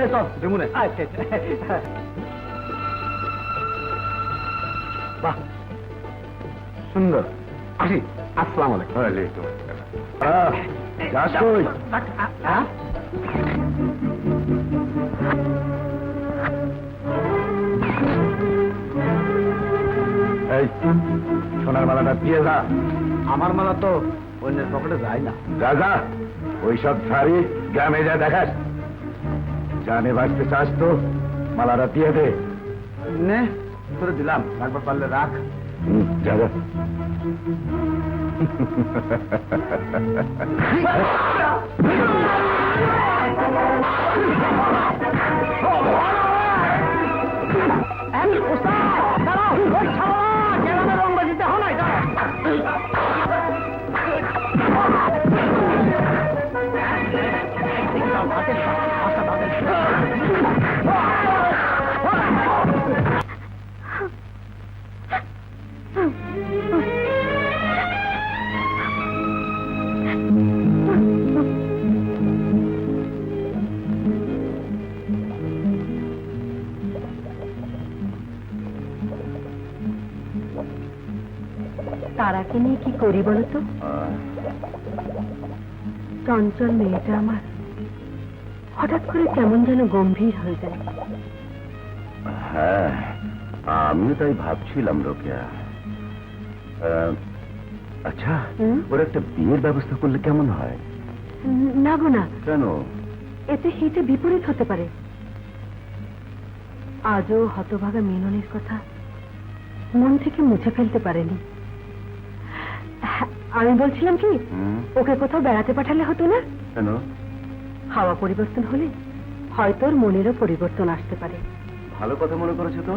চল যেমন আচ্ছা আচ্ছা বাহ সুন্দর আসি আসসালাম আলাইকুম যাস কই? এই সোনার মালাটা দিয়ে যা আমার মালা তো অন্যের পকেটে যায় না যা যা ওইসব শাড়ি গ্রামে যা দেখাস জানে বাঁচতে চাস তো মালাটা দিয়ে দে নে তোরে দিলাম রাখবার পারলে রাখ যা যা তারাকে নিয়ে কি করি বলতো চঞ্চল মেয়েটা আমার হঠাৎ করে কেমন যেন গম্ভীর হয়ে যায় হ্যাঁ আমিও তাই ভাবছিলাম রোকেয়া আচ্ছা ওর একটা বিয়ের ব্যবস্থা করলে কেমন হয় না গো না কেন এতে হিতে বিপরীত হতে পারে আজও হতভাগা মিননের কথা মন থেকে মুছে ফেলতে পারেনি আমি বলছিলাম কি ওকে কোথাও বেড়াতে পাঠালে হতো না কেন হাওয়া পরিবর্তন হলে হয়তো ওর মনেরও পরিবর্তন আসতে পারে ভালো কথা মনে করেছো তো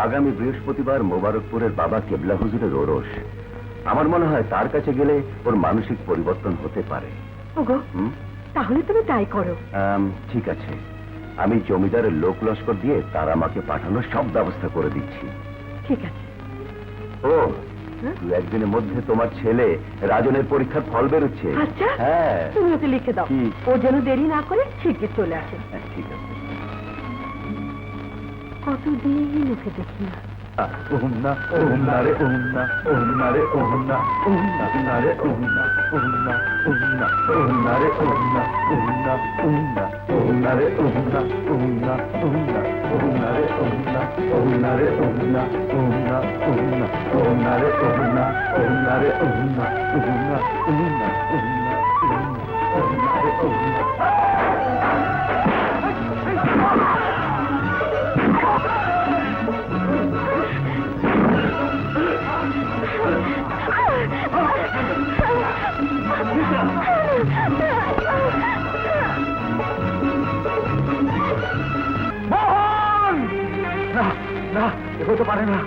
আগামী বৃহস্পতিবার মোবারকপুরের বাবা কেবলা হুজুরের ওরস আমার মনে হয় তার কাছে গেলে ওর মানসিক পরিবর্তন হতে পারে ওগো তাহলে তুমি তাই করো ঠিক আছে আমি জমিদারের লোক লস্কর দিয়ে তার আমাকে পাঠানোর সব ব্যবস্থা করে দিচ্ছি ঠিক আছে ও দু একদিনের মধ্যে তোমার ছেলে রাজনের পরীক্ষার ফল বেরোচ্ছে আচ্ছা হ্যাঁ তুমি ওকে লিখে দাও কি? ও যেন দেরি না করে শিগগির চলে আসে হ্যাঁ, ঠিক আছে কতদিন ওকে দেখি না ওমনা ওমনা রে ওমনা ওমনা রে ওমনা ওমনা রে ওমনা ওমনা ওমনা ওমনা রে ওমনা ওমনা ওমনা ওমনা রে ওমনা ওমনা ওমনা ওমনা রে ওমনা ওমনা রে ওমনা ওমনা ওমনা ওমনা রে ওমনা ওমনা রে ওমনা ওমনা ওমনা ওমনা ওমনা রে ওমনা না, এ হতে পারে না।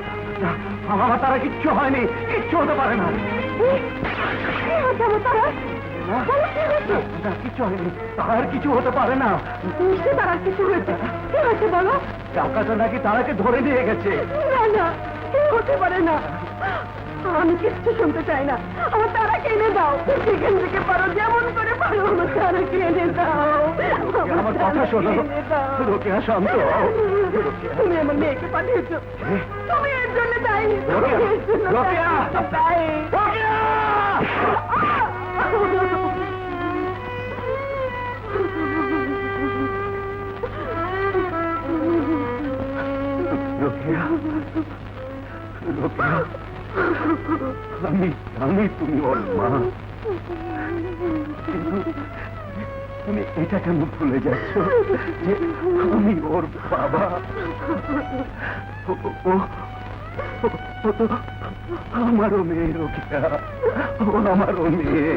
না, আমার তারা কিচ্ছু হয়নি, কিচ্ছু হতে পারে না। না, না, কিচ্ছু হয়নি, তার কিছু হতে পারে না। নিশ্চয় তারা কিছু হয়েছে। কি হয়েছে বলো? ডাকাতরা নাকি তারাকে ধরে নিয়ে গেছে। না না, কেউ হতে পারে না। আমি কিচ্ছু শুনতে চাই না। আমার তারাকে এনে দাও। যেখান থেকে পারো, যেমন করে পারো, আমার তারাকে এনে দাও। আমার কথা শোনো, এনে দাও। রোকেয়া, শান্ত হও। তুমি আমার মেয়েকে পাঠিয়েছো, তুমি এর জন্য দায়ী। রোকেয়া, তুমি এর জন্য রোকেয়া, দায়ী। রোকেয়া! রোকেয়া, রোকেয়া, আমি জানি তুমি ওর মা, কিন্তু তুমি এটা কেন ভুলে যাচ্ছ যে আমি ওর বাবা? ও তো আমারও মেয়ে, রোকেয়া, ও আমারও মেয়ে।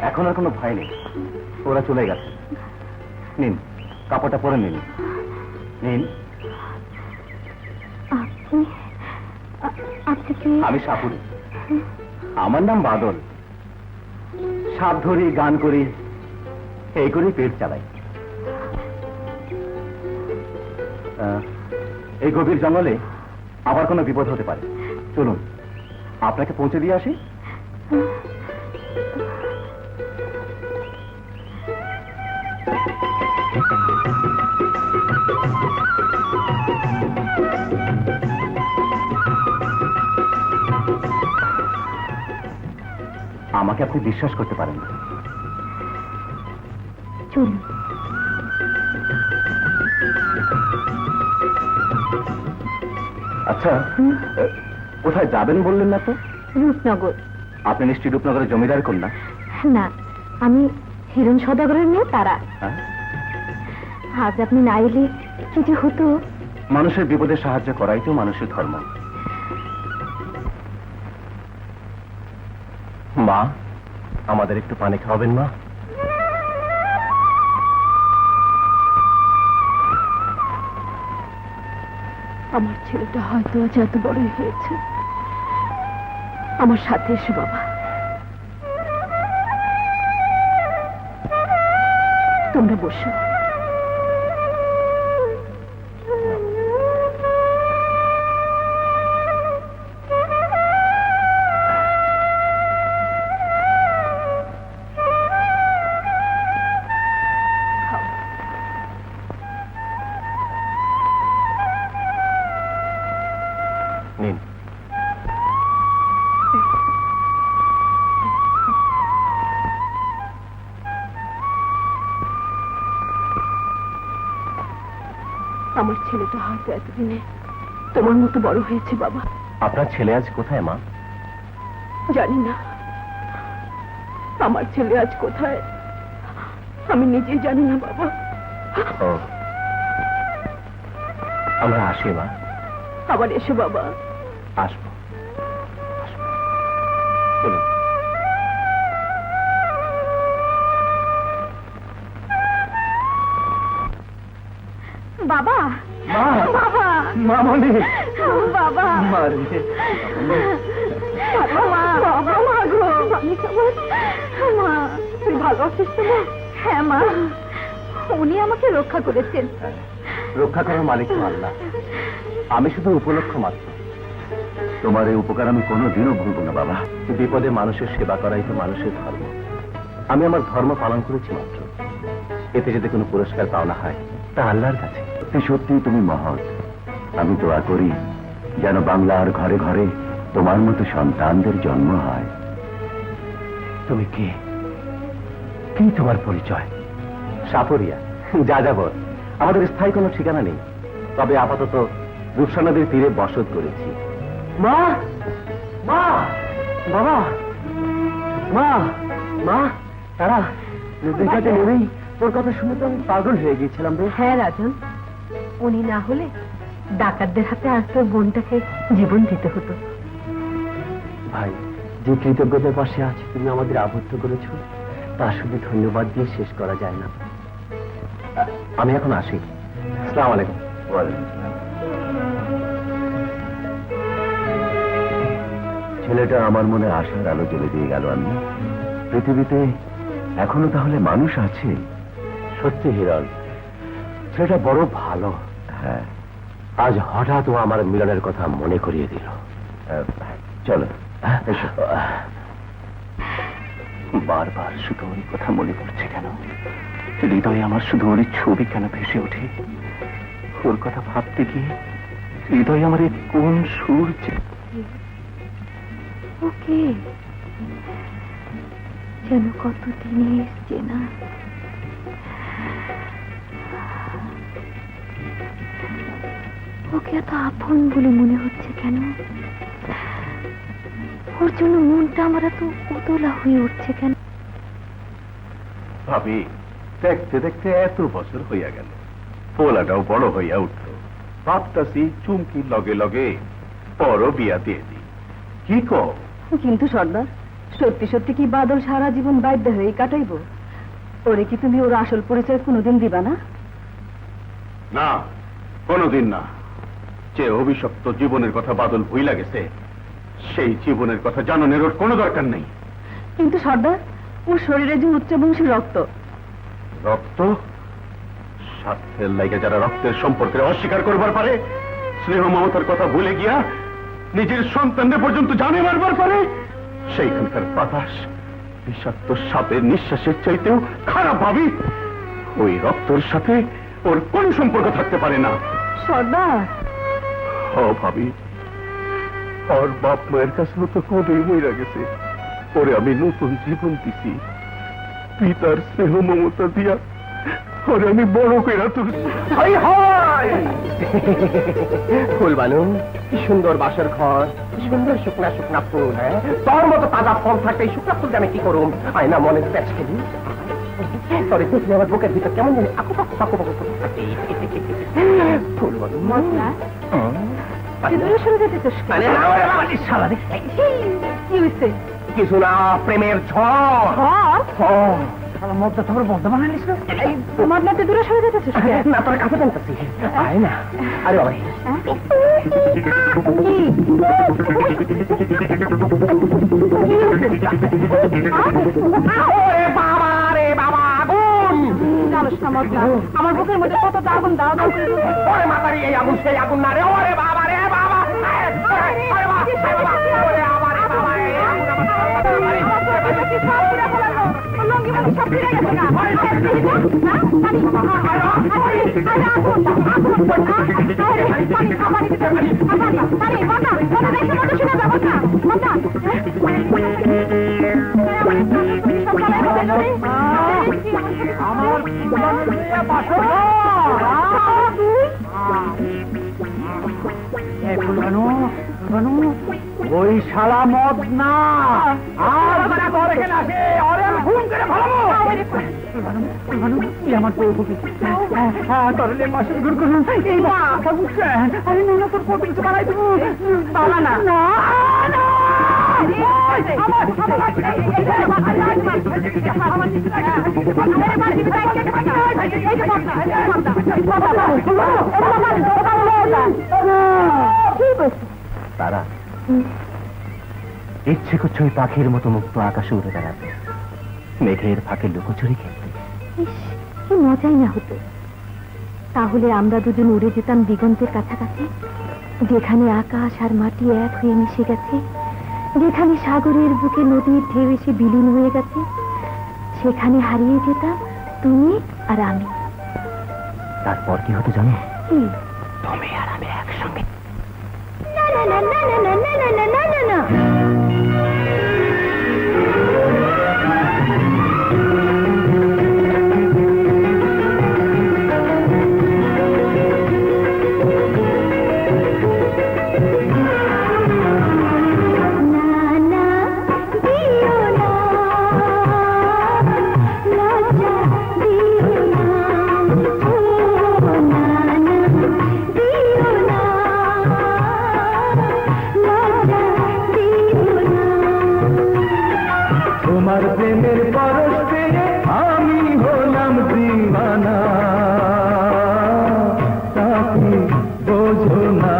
এখন আর কোনো ভয় নেই, ওরা চলে গেছে। নিন, কাপড়টা পরে নিন। নিন। আমি সাপুরি, আমার নাম বাদল। সাপ ধরি, গান করি, এই করেই পেট চালাই। এই গভীর জঙ্গলে আবার কোনো বিপদ হতে পারে। চলুন, আপনাকে পৌঁছে দিয়ে আসি। আমাকে আপনি বিশ্বাস করতে পারেন না। চলুন। আচ্ছা, কোথায় যাবেন বললেন না তো? রূপনগর। আপনি নিশ্চয়ই রূপনগরের জমিদার কন্যা? না, আমি হিরণ সদাগরের মেয়ে তারা। হ্যাঁ? আজ আপনি না এলে কি যে হতো। মানুষের বিপদে সাহায্য করাই তো মানুষের ধর্ম। মা, আমাদের একটু পানি খাওয়াবেন মা? আমার ছেলেটা হয়তো আজ এত বড়ই হয়েছে। আমার সাথে এসো বাবা। তোমরা বসো। নিন। আমার ছেলেটা হয়তো এতদিনে তোমার মতো বড় হয়েছে বাবা। আপনার ছেলে আজ কোথায় মা? জানি না আমার ছেলে আজ কোথায়, আমি নিজেই জানি না বাবা। ও, আমরা আসি মা। আবার এসো বাবা। আসবো, আসবো। চলুন। বাবা, মা! বাবা, মামনি! বাবা, মারে! বাবা, বাবা, মা গো, আমি কেমন? মা, তুই ভালো আছিস তো মা? হ্যাঁ মা, উনি আমাকে রক্ষা করেছেন। রক্ষা করার মালিক তো আল্লাহ, আমি শুধু উপলক্ষ মাত্র। তোমার এই উপকার আমি কোনোদিনও ভুলবো না বাবা। বিপদে মানুষের সেবা করাই তো মানুষের ধর্ম। আমি আমার ধর্ম পালন করেছি মাত্র। এতে যদি কোনো পুরস্কার পাওনা হয় তা আল্লাহর কাছে। সত্যি সত্যি তুমি মহৎ। আমি দোয়া করি যেন বাংলার ঘরে ঘরে তোমার মতো সন্তানদের জন্ম হয়। তুমি কে? কি তোমার পরিচয়? সাপরিয়া, যাযাবর। আমাদের স্থায়ী কোনো ঠিকানা নেই, তবে আপাতত রূপসা নদীর তীরে বসত করেছি। মা! মা! বাবা! মা! মা! তারা নদীর ঘাটে নেমেই তোর কথা শুনে তো আমি পাগল হয়ে গিয়েছিলাম রে। হ্যাঁ রাজন, উনি না হলে ডাকাতদের হাতে আজ তোর বোনটাকে জীবন দিতে হতো। ভাই, যে কৃতজ্ঞতার পাশে আজ তুমি আমাদের আবদ্ধ করেছো তা শুধু ধন্যবাদ দিয়ে শেষ করা যায় না। আমি এখন আসি। আসসালামু আলাইকুম। ছেলেটা আমার মনে আশার আলো জ্বেলে দিয়ে গেল। আমি পৃথিবীতে এখনো তাহলে মানুষ আছে। সত্যি হিরণ, ছেলেটা বড় ভালো। হ্যাঁ, আজ হঠাৎ ও আমার মিলনের কথা মনে করিয়ে দিল। চলো এসো। বারবার শুধু ওই কথা মনে পড়ছে কেন? হৃদয়ে আমার শুধু ওর ছবি কেন ভেসে ওঠে? ওর কথা ভাবতে গিয়ে হৃদয়ে আমার এই কোন সুর ওকে যেন কতদিনে এসছে না। ওকে এত আপন বলে মনে হচ্ছে কেন? ওর জন্য মনটা আমার এত উতলা হয়ে উঠছে কেন? ভাবি, দেখতে দেখতে এত বছর হইয়া গেল, পোলাটাও বড় হইয়া উঠল। ভাবতাছি চুমকির লগে লগে বড় বিয়া দিয়ে দি। কি কও? কিন্তু সর্দার, সত্যি সত্যি কি বাদল সারা জীবন বাধ্য হয়ে কাটাইব? ওরে কি তুমি ওর আসল পরিচয় কোনোদিন দিবা না? না, কোনোদিন না। যে অভিশপ্ত জীবনের কথা বাদল ভুইলা গেছে, সেই জীবনের কথা জানানোর ওর কোনো দরকার নেই। কিন্তু সর্দার, ওর শরীরে যে উচ্চবংশী রক্ত। রক্ত? স্বার্থের লাইগে যারা রক্তের সম্পর্কে অস্বীকার করবার পারে, স্নেহ মমতার কথা ভুলে গিয়া নিজের সন্তানদের পর্যন্ত জানে মারবার পারে, সেইখানকার বাতাস বিষাক্ত সাপের নিঃশ্বাসের চাইতেও খারাপ। ভাবি, ওই রক্তের সাথে ওর কোন সম্পর্ক থাকতে পারে না। সর্দার, ও ভাবি, ওর বাপ মায়ের কাছে তো কবেই মইরা গেছে। ওরে আমি নতুন জীবন দিছি, পিতার স্নেহ মমতা দিয়া ওরে আমি বড় কইরা তুলছি। ফুল বানু, কি সুন্দর বাসার ঘর, কি সুন্দর শুকনা শুকনা ফুল। হ্যাঁ, তোর মতো তাজা ফল থাকতে এই শুকনা ফুল আমি কি করুম? আয়না মনে প্যাচ খেলি তোরে দেখলে আমার বুকের ভিতর কেমন জানি আকু পাকু পাকু পাকু থাকে। ফুল বানু, কিছু না, প্রেমের ঝড়। তোমার নাতে দূরে সরে যেতেছে না, তোর কাছে জানতেছি। আয় না। আরে বাবা, আমার বুকের মধ্যে কত আগুন দাও দাও করে। ওরে মাতারি, এই আগুন সেই আগুন না রে। ওরে বাবা রে বাবা, ওই শালা মদ না আর যারা ঘর এখানে আসে ওরে আমি খুন করে ফেলাবো আমার বউ তরলে মাসে দূর করুন এই মাথা বুঝছে আরে না তোর কপিং তো বানাই দেবো বাবা না না তারা ইচ্ছে করছে ওই পাখির মতো মুক্ত আকাশে উড়ে বেড়াতে, মেঘের ফাঁকে লুকোচুরি খেলতে। ইস, কি মজাই না হতো। তাহলে আমরা দুজন উড়ে যেতাম দিগন্তের কাছাকাছি, যেখানে আকাশ আর মাটি এক হয়ে মিশে গেছে, যেখানে সাগরের বুকে নদীর ঢেউ এসে বিলীন হয়ে গেছে, সেখানে হারিয়ে যেতাম তুমি আর আমি। তারপর কি হতো জানো? কি? তুমি আর আমি একসঙ্গে। না না না না না না না না না না না। তোমার প্রেমের পরশ পেয়ে আমি হলাম দিওয়ানা, তাকে বোঝো না।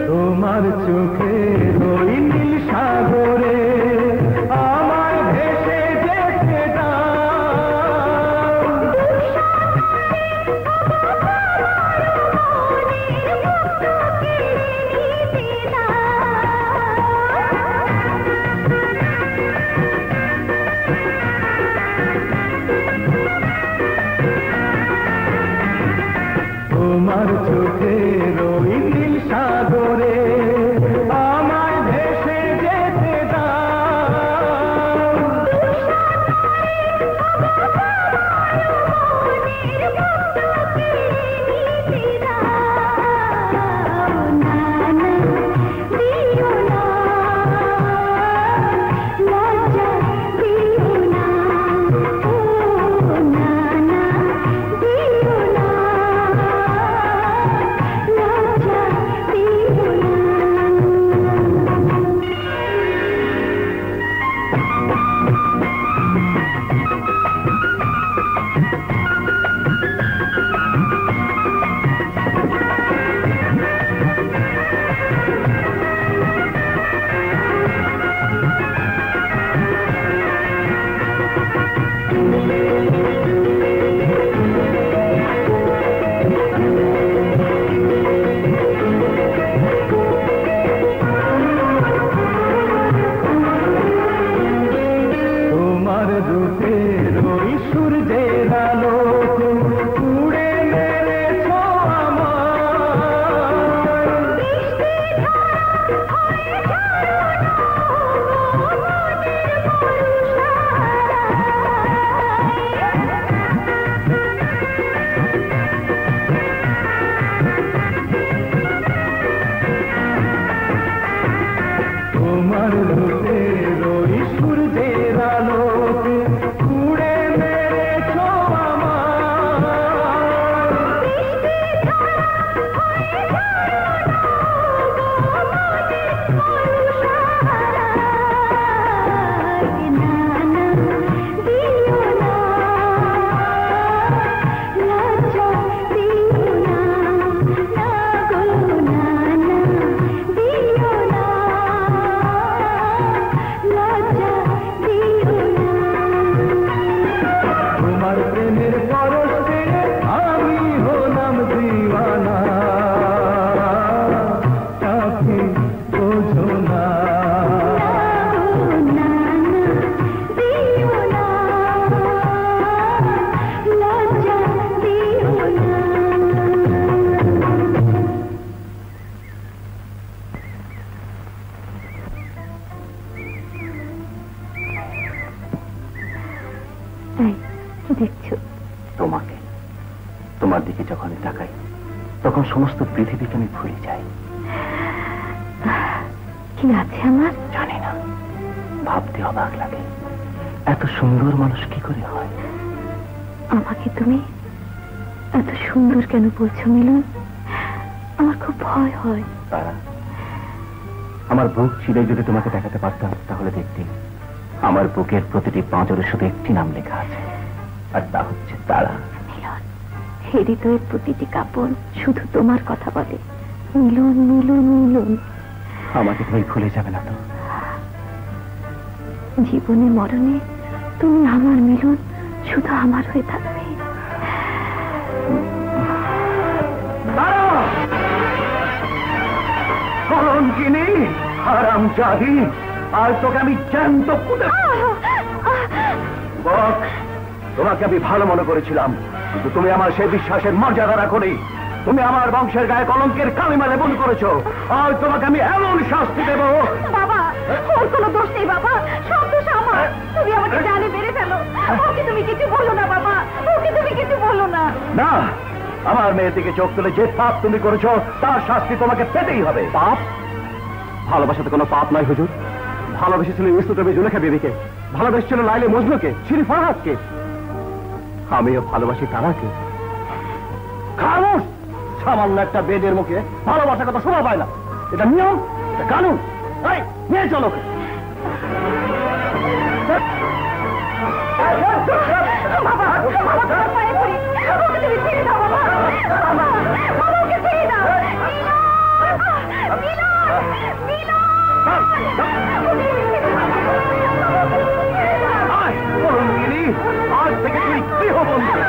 তোমার চোখে ওই নীল সাগরে আমার ভেসে যেতে দাও। তোমার চোখে ওই নীল সাগরে দিকে যখনই তাকাই তখন সমস্ত পৃথিবীকে আমি ভুলে যাই। কি আছে আমার? জানি না, ভাবতে অবাক লাগে এত সুন্দর মানুষ কি করে হয়। আমাকে তুমি এত সুন্দর কেন বলছো মিলন? আমার খুব ভয় হয়। তারা, আমার বুক ছিঁড়ে যদি তোমাকে দেখাতে পারতাম তাহলে দেখতে আমার বুকের প্রতিটি পাঁজরে শুধু একটি নাম লেখা আছে, আর তা হচ্ছে তারা। মিলন, হৃদয়ের প্রতিটি কাপড় শুধু তোমার কথা বলে, মিলন মিলন মিলন। আমাকে তুমি ভুলে যাবে না তো? জীবনে মরণে তুমি আমার মিলন, শুধু আমার হয়ে থাকবে। কলঙ্কিনী, হারামজাদি, আর তোকে আমি জ্যান্ত পুঁতে বক। তোমাকে আমি ভালো মনে করেছিলাম, কিন্তু তুমি আমার সেই বিশ্বাসের মর্যাদা রাখোনি। তুমি আমার বংশের গায়ে কলঙ্কের কালিমা লেপন করেছো, আর তোমাকে আমি এমন শাস্তি দেব। বাবা, ওর কোনো দোষ নেই বাবা, সব দোষ আমার। তুমি আমাকে জানে মেরে ফেলো, ওকে তুমি কিছু বলো না বাবা, ওকে তুমি কিছু বলো না। না, আমার মেয়ের দিকে চোখ তুলে যে পাপ তুমি করেছো তার শাস্তি তোমাকে পেতেই হবে। পাপ? ভালোবাসাতে কোনো পাপ নয় হুজুর। ভালোবেসেছিল ইউসুফ নবী জুলেখা বিবিকে, ভালোবেসেছিল লাইলে মজনুকে, শিরি ফারহাদকে, আমিও ভালোবাসি তারাকে। খামোশ! সামান্য একটা বেদের মুখে ভালোবাসার কথা শোনা পায় না। এটা নিয়ম, এটা কানুন। এই, নিয়ে চলো। বাবা, বাবা, তোমার পায়ে পড়ি, ওকে তুমি ছেড়ে দাও বাবা। বাবা, বাবা, ওকে ছেড়ে দাও। মিলন, মিলন, আয়, কলঙ্কিনী, আজ থেকে তুই গৃহবন্দী।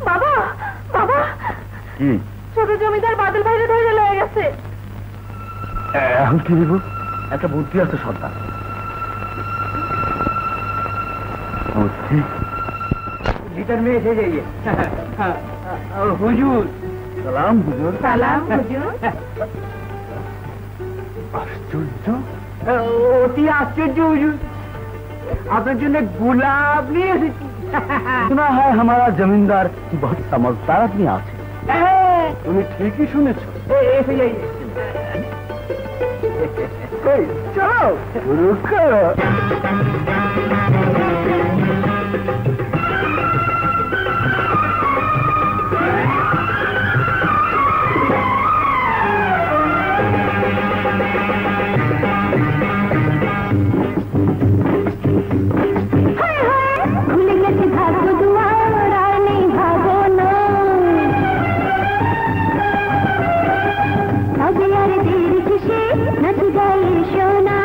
বাবা, বাবা, কি? ছোট জমিদার বাদল ভাইরে ধরে লয়ে গেছে। এখন কি দেব? একটা বুদ্ধি আছে সর্দার। বুদ্ধি? ভিতর মেয়ে এসে যাইয়ে। হুজুর, সালাম হুজুর। সালাম হুজুর। আশ্চর্য। অতি আশ্চর্য হুজুর, আপনার জন্য গোলাপ নিয়ে এসেছি। सुना है हमारा जमींदार बहुत समझदार आदमी আছে। তুমি ঠিকই শুনেছো। এসে যাইয়ে। চলো শুরু করো। খুলে গেছে ভাগ্য দুয়ার, আর নেই ভাবনা। তবে আর দেরি কিসে, নাচ গাইয়ে শোনা।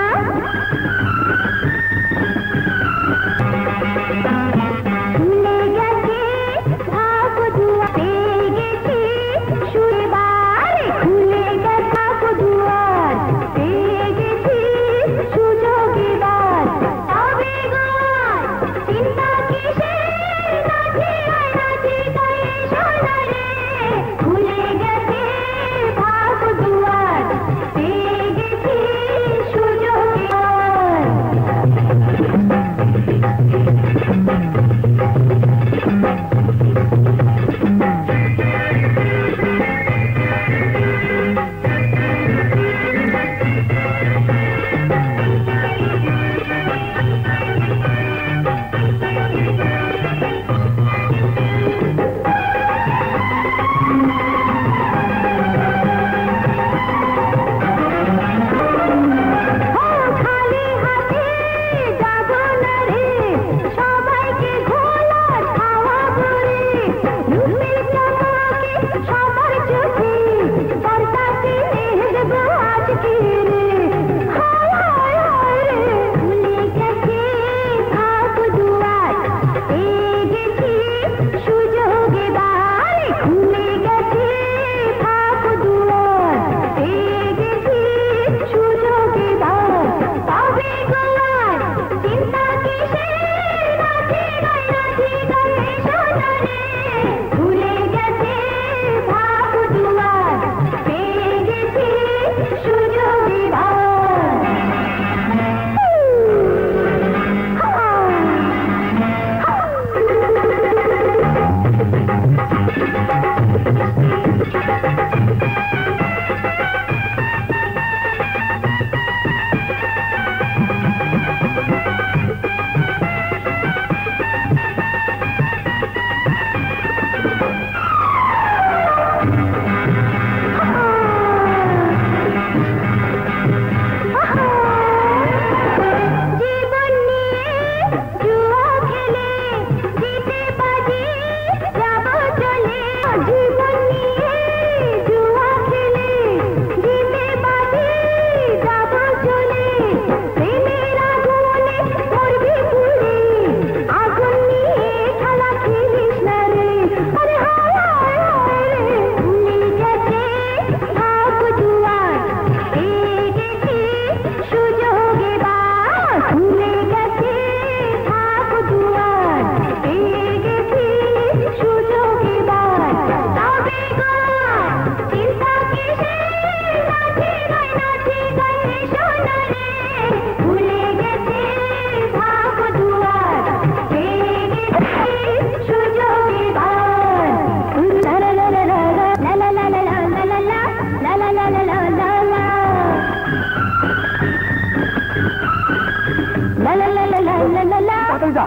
তাড়াতাড়ি যা।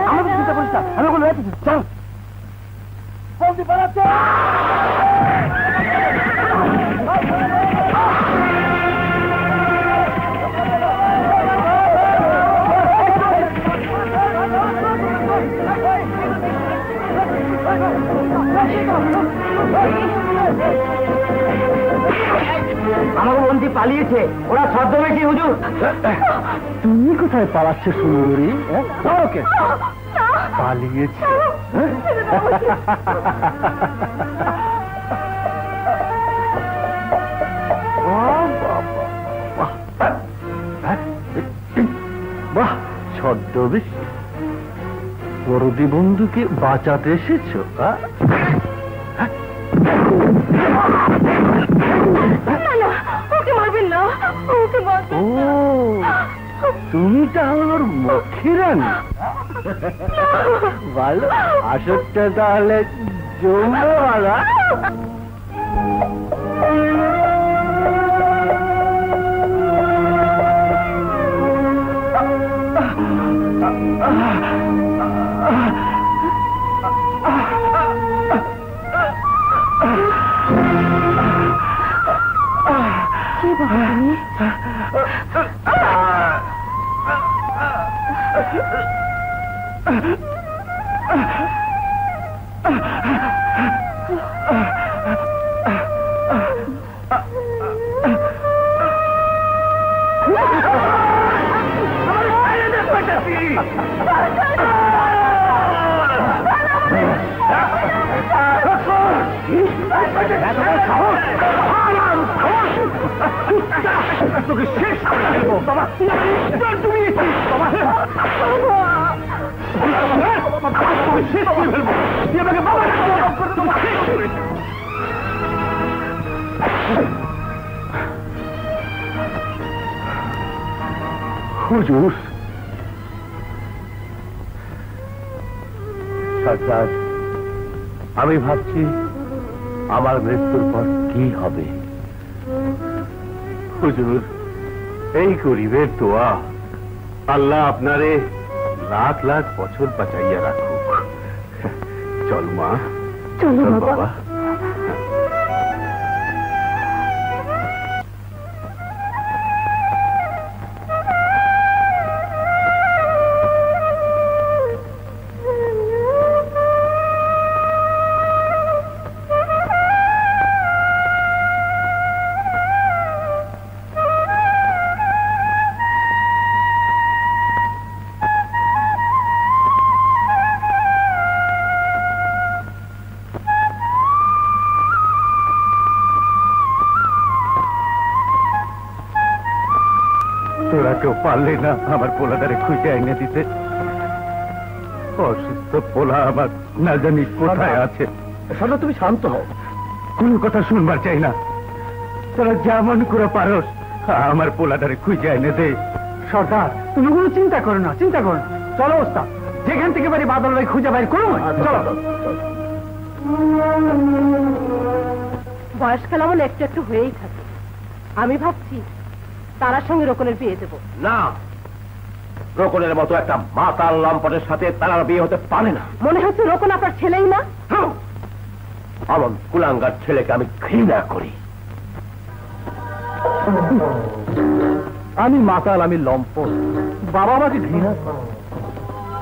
আমাকে চিন্তা করিস না, আমি ওগুলো রেখে দিচ্ছি। চল। বন্দি পালাচ্ছে। আমাকে বন্দি পালিয়েছে, ওরা ছদ্মবেশী হুজুর। তুমি কোথায় পালাচ্ছে সুন্দরী? ওকে পালিয়েছে। বাহ, ছদ্মবেশী বড়দি বন্ধুকে বাঁচাতে এসেছো? ওকে মারবেন না, ওকে ও, তুমি তাহলে ওর মক্ষিরানি? ভালো, আসরটা তাহলে জমবে ভালো। কি বাবা তুমি? তোকে শেষ করে দেবো বাবা। তুমি বাবা, তোকে শেষ করে ফেলবো। তুই আমাকে বাবা হুজুর। সরকার, আমি ভাবছি আমার মৃত্যুর পর কি হবে। হুজুর, এই গরিবের দোয়া আল্লাহ আপনারে লাখ লাখ বছর বাঁচাইয়া রাখুক। চল মা, চলো চল বাবা। বাবা। তোরা কেউ পারলে না আমার পোলাদারে খুঁজে এনে দিতে? অসুস্থ পোলা আমার না জানি কোথায় আছে। সদা তুমি শান্ত হও, কোনো কথা শুনবার চাই না। তোরা যেমন করে পারস আমার পোলাদারে খুঁজে এনে দে। সর্দার, তুমি কোনো চিন্তা করো না, চিন্তা করো না। চলো ওস্তাদ, যেখান থেকে পারি বাদল ভাই খুঁজে বাইর করো। চলো। বয়সকাল আমার একটু একটু হয়েই থাকে। আমি ভাবছি তারার সঙ্গে রোকনের বিয়ে দেবো। না, রোকনের মতো একটা মাতাল লম্পটের সাথে তার বিয়ে হতে পারে না। মনে হচ্ছে রোকন আপনার ছেলেই না। আমার কুলাঙ্গার ছেলেকে আমি ঘৃণা করি। আমি মাতাল, আমি লম্পট, বাবা আমাকে ঘৃণা করে,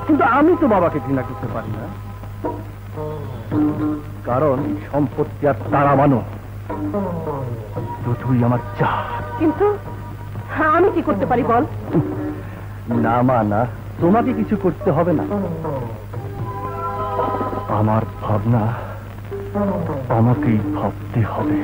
কিন্তু আমি তো বাবাকে ঘৃণা করতে পারি না। কারণ সম্পত্তি আর তারা মানো দুটোই আমার চাই। কিন্তু আমি কি করতে পারি বল? না মা না, তোমাকে কিছু করতে হবে না। আমার ভাবনা আমাকেই ভাবতে হবে।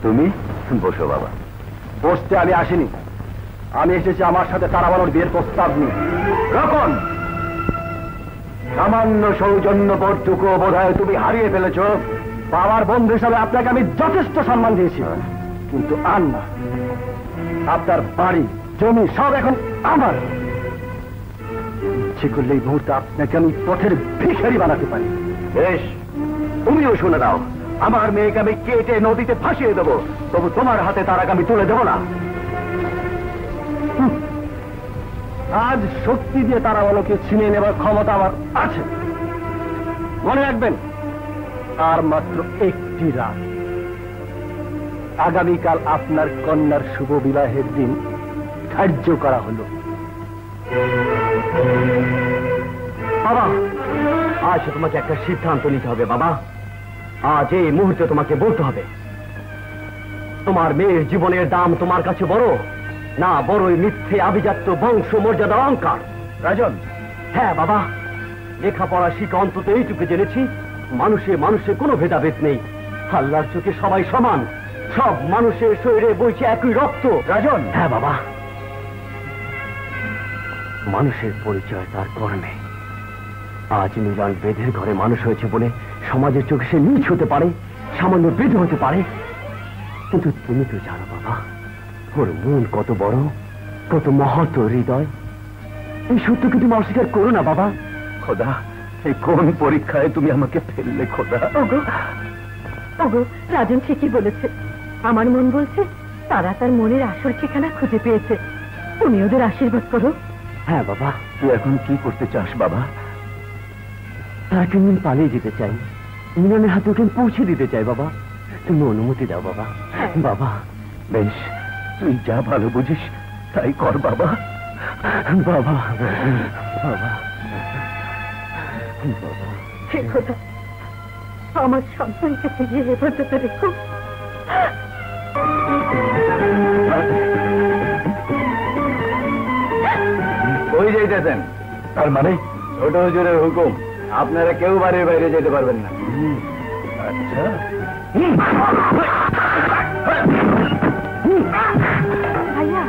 তুমি বসো বাবা। বসতে আমি আসিনি, আমি এসেছি আমার সাথে তারাবানুর বিয়ের প্রস্তাব নিয়ে। রকম সামান্য সৌজন্যবোধটুকু বোধহয় তুমি হারিয়ে ফেলেছ। বাবার বন্ধু হিসাবে আপনাকে আমি যথেষ্ট সম্মান দিয়েছি, কিন্তু আর না। আপনার বাড়ি জমি সব এখন আমার। ইচ্ছে করলে এই মুহূর্তে আপনাকে আমি পথের ভিখারি বানাতে পারি। বেশ, তুমিও শুনে দাও, আমার মেয়েকে আমি কেটে নদীতে ভাসিয়ে দেবো, তবু তোমার হাতে তার আগে আমি তুলে দেবো না। আজ শক্তি দিয়ে তারাবানুকে ছিনিয়ে নেবার ক্ষমতা আমার আছে। মনে রাখবেন, আর মাত্র একটি রাত। আগামীকাল আপনার কন্যার শুভ বিবাহের দিন ধার্য করা হলো। বাবা, আজ তোমাকে একটা সিদ্ধান্ত নিতে হবে বাবা। আজ এই মুহূর্তে তোমাকে বলতে হবে, তোমার মেয়ের জীবনের দাম তোমার কাছে বড় না বড়ই মিথ্যে আভিজাত্য বংশ মর্যাদা অহংকার? রাজন, হ্যাঁ বাবা, লেখাপড়া শিখে অন্তত এইটুকু জেনেছি, মানুষে মানুষে কোনো ভেদাভেদ নেই। আল্লাহর চোখে সবাই সমান, সব মানুষের শরীরে বইছে একই রক্ত। রাজন। হ্যাঁ বাবা, মানুষের পরিচয় তার কর্মে। আজ মিলন বেদের ঘরে মানুষ হয়েছে বলে সমাজের চোখে সে নীচ হতে পারে, সামান্য বেদ হতে পারে, কিন্তু তুমি তো জানো বাবা, ওর মন কত বড়, কত মহৎ হৃদয়। এই সত্যকে তুমি অস্বীকার করো না বাবা। খোদা, এই কোন পরীক্ষায় তুমি আমাকে ফেললে খোদা? ওগো ওগো, রাজন ঠিকই বলেছে। আমার মন বলছে তারা তার মনের আসল ঠিকানা খুঁজে পেয়েছে। তুমি ওদের আশীর্বাদ করো। হ্যাঁ বাবা, তুই এখন কি করতে চাস বাবা? তাকে আমি পালিয়ে যেতে চাই, মিলনের হাতে ওকে পৌঁছে দিতে চাই বাবা। তুমি অনুমতি দাও বাবা। বাবা, বেশ, তুই যা ভালো বুঝিস তাই কর বাবা। বাবা, বাবা, সে কথা আমার সন্তানকে ফিরিয়ে হেফাজতে রেখো। ওই যাইতেছেন? তার মানে ছোট হুজুরের হুকুম, আপনারা কেউ বাড়ির বাইরে যেতে পারবেন না। আচ্ছা, ভাইয়া,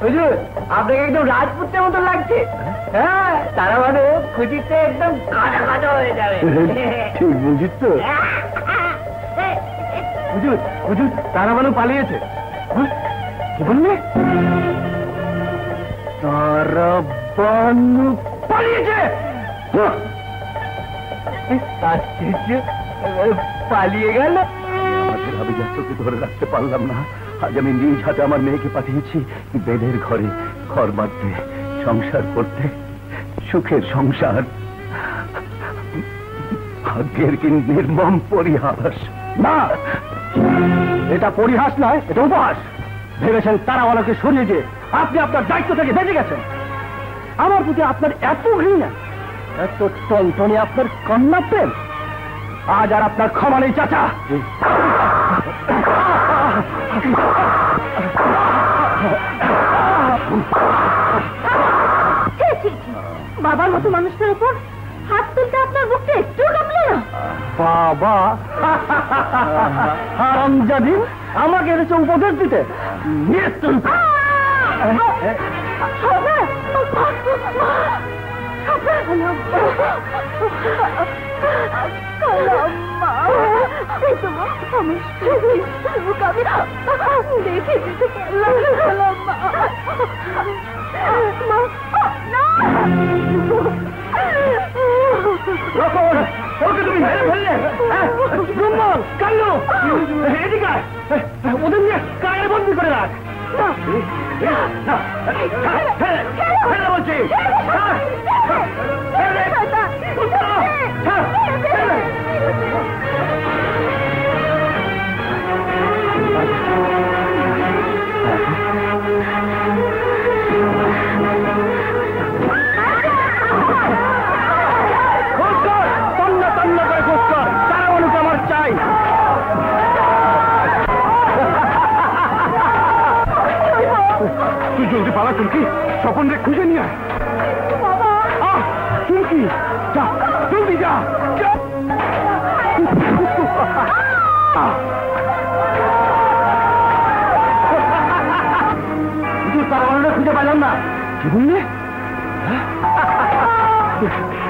হুজুর, আপনাকে একদম রাজপুতের মতো লাগছে। হ্যাঁ, তারা মানে খুশিতে একদম কাটা কাটা হয়ে যাবে। ঠিক বুঝিস তো? হুজুর, হুজুর, তারাবানু পালিয়েছে। কি বললে? তারাবানু পালিয়েছে? আশ্চর্য, পালিয়ে গেল। আমাদের আভিজাত্যকে ধরে রাখতে পারলাম না। আজ আমি নিজ হাতে আমার মেয়েকে পাঠিয়েছি বেদের ঘরে, ঘর বাঁধতে, সংসার করতে, সুখের সংসার। ভাগ্যের কি নির্মম পরিহাস! না, এটা পরিহাস নয়, এটা উপহাস। ভেবেছেন তারাওয়ালাকে সরিয়ে দিয়ে আপনি আপনার দায়িত্ব থেকে বেঁচে গেছেন। আমার প্রতি আপনার এত ঘৃণা, এত টনটনে আপনার কন্যা প্রেম। আজ আর আপনার ক্ষমা নেই চাচা। ছি, ছি, ছি। বাবার মতো মানুষটার উপর হাত তুলতে আপনার বুকটা একটু কাঁপলো না? বাবা, হারামজাদি, আমাকে এসেছে উপদেশ দিতে। দেখে দিতে পারলাম ওকে তুমি মেরে ফেললে? রুম্মল, কাল্লু, এদিকে আয়। ওদের নিয়ে কায়ে বন্দি করে রাখ। ফেলে বলছি। তুই জলদি পালা, তুই কি স্বপন রে খুঁজে নিয়ে আয়। বাবা আহ, চুমকি যা, জলদি যা, যা। হুজুর, তার মানুষটা খুঁজে পাইলাম না। কি বললে?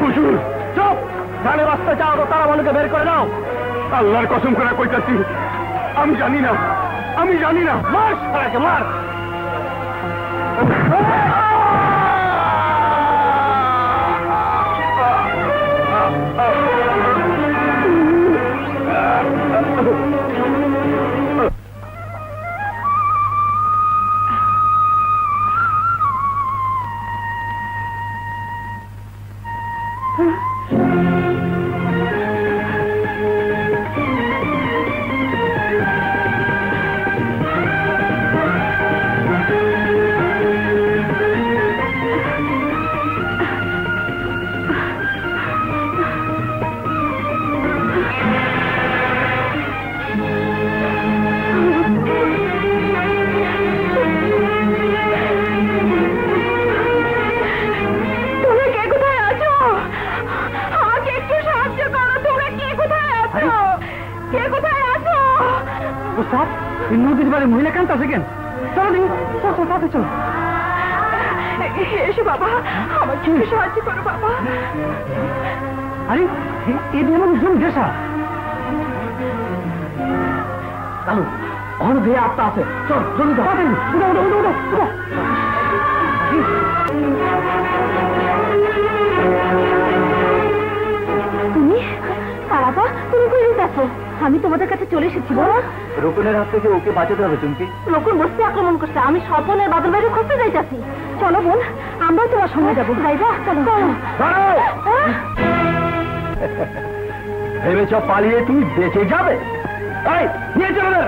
হুজুর চুপ, জানে বাঁচতে চাও তো তারা মানুষকে বের করে নাও। আল্লাহর কসম করে কইতাছি, আমি জানি না, আমি জানি না। মার সারাকে মার। তুমি কে কোথায় আছো? আমাকে একটু সাহায্য করো। তুমি কে কোথায় আছো? কে কোথায় আছো? উস্তাদ, এই নদীর বাড়ি মহিলা কান্ত আছে কেন? চলো দিন, চল চল তাতে চল। এসো বাবা, আমাকে একটু সাহায্য করো বাবা। আরে এই দিয়ে আমাদের জমি দেশা চালু অনেক দিয়ে আত্মা আছে। চল জলদি যাও। উঠো উঠো উঠো উঠো উঠো। তুমি বাবা, তুমি কই যেতেছো? আমি তোমাদের কাছে চলে এসেছি বাবা। রোকনের হাত থেকে ওকে বাঁচাতে হবে চুমকি। লোকন বস্তি আক্রমণ করছে, আমি স্বপনের বাদল বাইরে খুঁজতে যাইতাছি। চলো বোন, আমরাও তোমার সঙ্গে যাবো। যাইবা? চলো চলো। ভেবেছ পালিয়ে তুমি বেঁচে যাবে? এই নিয়ে চলো না।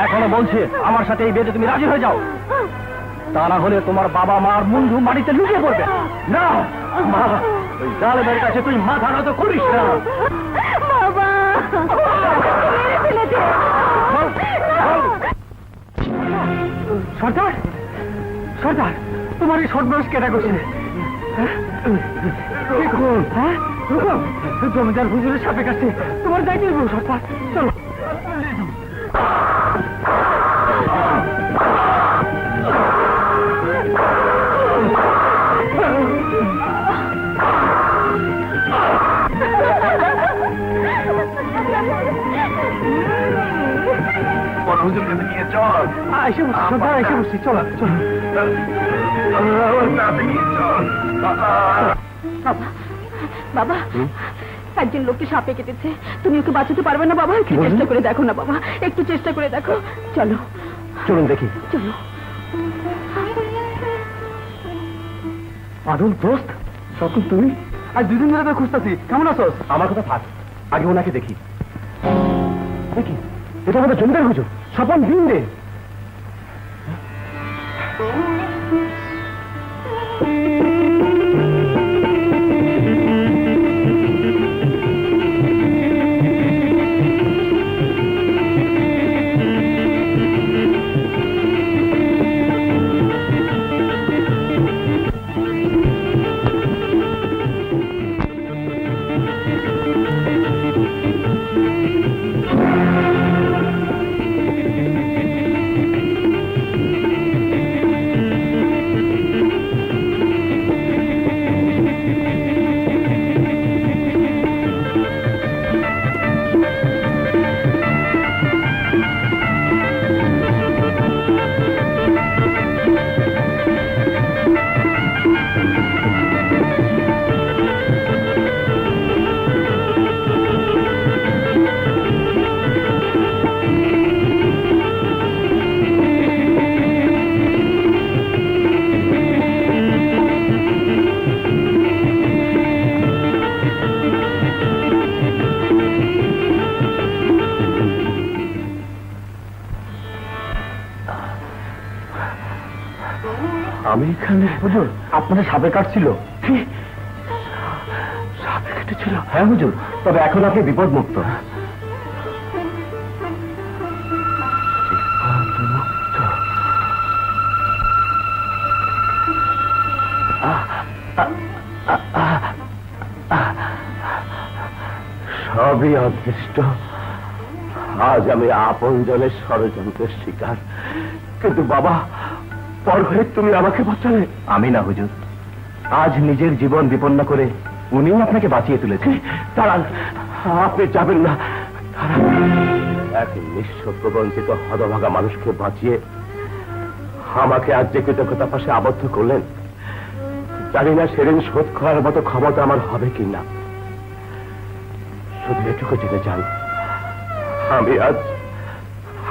এখনো বলছি আমার সাথে এই বিয়েতে তুমি রাজি হয়ে যাও, তা না হলে তোমার বাবা মার মুন্ডু মাটিতে লুকিয়ে পড়বে। না মা, ওই জালেমের কাছে তুই মাথা নত করিস না। বাবা, মেরে ফেলেছে। সর্দার, সর্দার, তোমার এই সর্বনাশ কেটা করছে? দেখুন, হ্যাঁ জমিদার হুজুরের সাপে কাছে তোমার যাইতে দেবো। সর্দার চলো। হুজুর কাছে নিয়ে চল। এসে বসছি সর্দার, এসে বসছি। চলো চলো নিয়ে চল। বাবা, বাবা, একজন লোককে সাপে কেটেছে। তুমি ওকে বাঁচাতে পারবে না বাবা? একটু চেষ্টা করে দেখো না বাবা, একটু চেষ্টা করে দেখো। চলো চলুন দেখি। চলো। বাদল দোস্ত, স্বপন তুমি? আজ দুদিন ধরে তো খুঁজতেছি, কেমন আছো? আমার কথা থাক, আগে ওনাকে দেখি। দেখি, এটা আমাদের জমিদার হুজুর, স্বপন দিন দে। আমি এখানে হুজুর, আপনাদের সাপে কাটছিল। সাপে কেটেছিল? হ্যাঁ হুজুর, তবে এখন আপনি বিপদ মুক্ত। সবই অদৃষ্ট। আজ আমি আপন জনের ষড়যন্ত্রের শিকার, কিন্তু বাবা, পর হয়ে তুমি আমাকে বাঁচালে। আমি না হুজুর, আজ নিজের জীবন বিপন্ন করে উনিও আপনাকে বাঁচিয়ে তুলেছে। দাঁড়ান, আপনি যাবেন না। এক নিঃস্ব প্রবঞ্চিত হতভাগা মানুষকে বাঁচিয়ে আমাকে আজ যে কৃতজ্ঞতা পাশে আবদ্ধ করলেন, জানি না সেদিন শোধ করার মতো ক্ষমতা আমার হবে কিনা। শুধু এটুকু জেনে যান,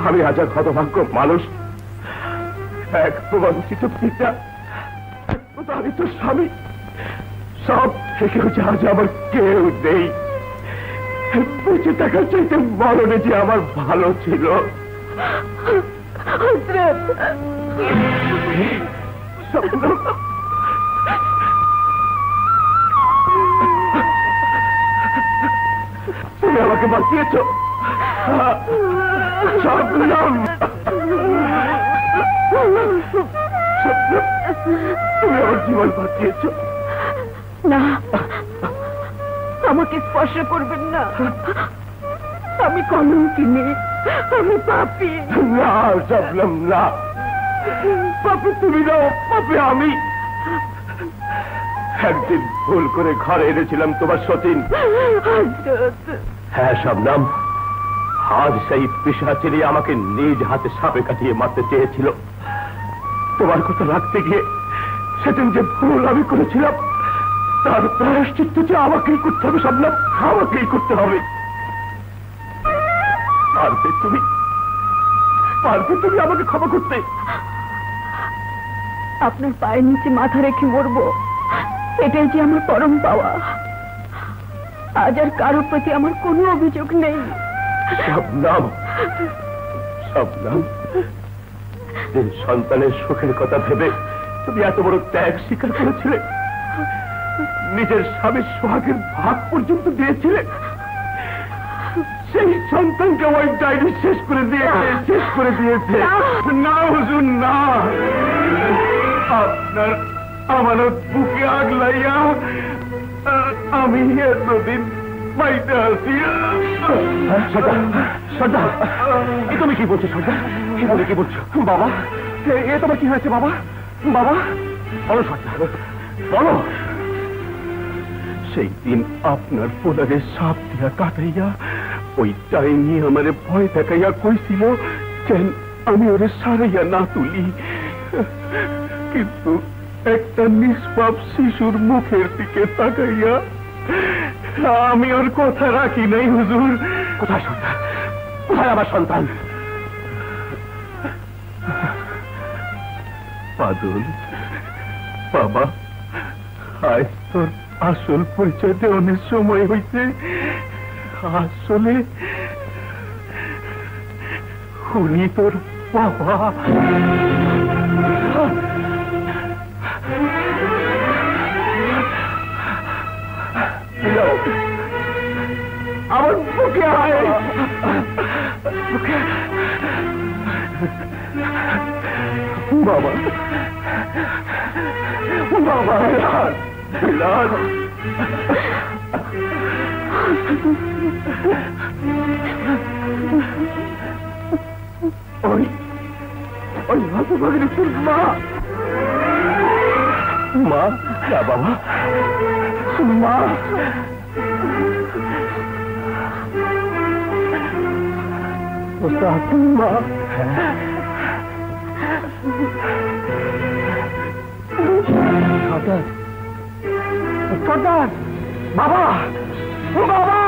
আমি আজ এক হতভাগ্য মানুষ, এক প্রবঞ্চিত পিতা, এক প্রতারিত স্বামী, সব থেকেও যে আজ আমার কেউ নেই। বেঁচে থাকার চাইতে মরণে যে আমার ভালো ছিল। তুমি আমাকে বাঁচিয়েছ শবনম, তুমি আমার জীবন বাঁচিয়েছ। না, আমাকে স্পর্শ করবেন না। আমি কলঙ্কিনী, আমি পাপী। না শবনম, না, পাপী তুমি নাও, পাপী আমি। একদিন ভুল করে ঘরে এনেছিলাম তোমার সতীন। হ্যাঁ শবনম, আজ সেই পিশাচিনী আমাকে নিজ হাতে সাপে কাটিয়ে মারতে চেয়েছিল। তোমার কথা রাখতে গিয়ে সেদিন যে ভুল আমি করেছিলাম, তার প্রায়শ্চিত্ত যে আমাকেই করতে হবে শবনম, আমাকেই করতে হবে। পারবে তুমি আমাকে ক্ষমা করতে? আপনার পায়ের নিচে মাথা রেখে মরবো, এটাই যে আমার পরম পাওয়া। আজ আর কারোর প্রতি আমার কোনো অভিযোগ নেই। শবনম, শবনম, যে সন্তানের সুখের কথা ভেবে তুমি এত বড় ত্যাগ স্বীকার করেছিলে, নিজের স্বামীর সোহাগের ভাগ পর্যন্ত দিয়েছিলে, সেই সন্তানকে ওই ডাইনি শেষ করে দিয়েছে। না হুজুর, না, আপনার আমানত বুকে আগলাইয়া আমি এতদিন পাইতে আসি। সর্দার, তুমি কি বলছো সর্দার? তুমি কি বলছো? বাবা, এ তোমার কি হয়েছে বাবা? বাবা বলো সর্দার, বলো। সেই দিন আপনার পোলারে সাপ দিয়া কাটাইয়া ওই ডাইনি আমারে ভয় দেখাইয়া কইছিল যেন আমি ওরে সারাইয়া না তুলি, কিন্তু একটা নিষ্পাপ শিশুর মুখের দিকে তাকাইয়া আমি ওর কথা রাখি নাই হুজুর। কোথায় সন্তান? কোথায় আমার সন্তান? বাদল, বাবা, আজ তোর আসল পরিচয় দেওয়ার সময় হইতে আসলে উনি তোর বাবা। আমার বুকে আয়, বাবা বাবা বিলাস, ওই ওই হতভাগিনী তোর মা। মা না বাবা, মা মা। সর্দার বাবা, ও বাবা,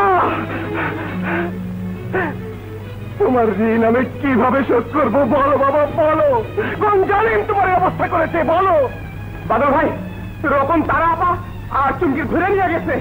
তোমার ঋণ আমি কিভাবে শোধ করবো বলো বাবা, বলো। কোন জালিম তোমার এই অবস্থা করেছে বলো। বাদল ভাই, রকম তারা আপা আর চুমকি ঘুরে নিয়ে গেছে।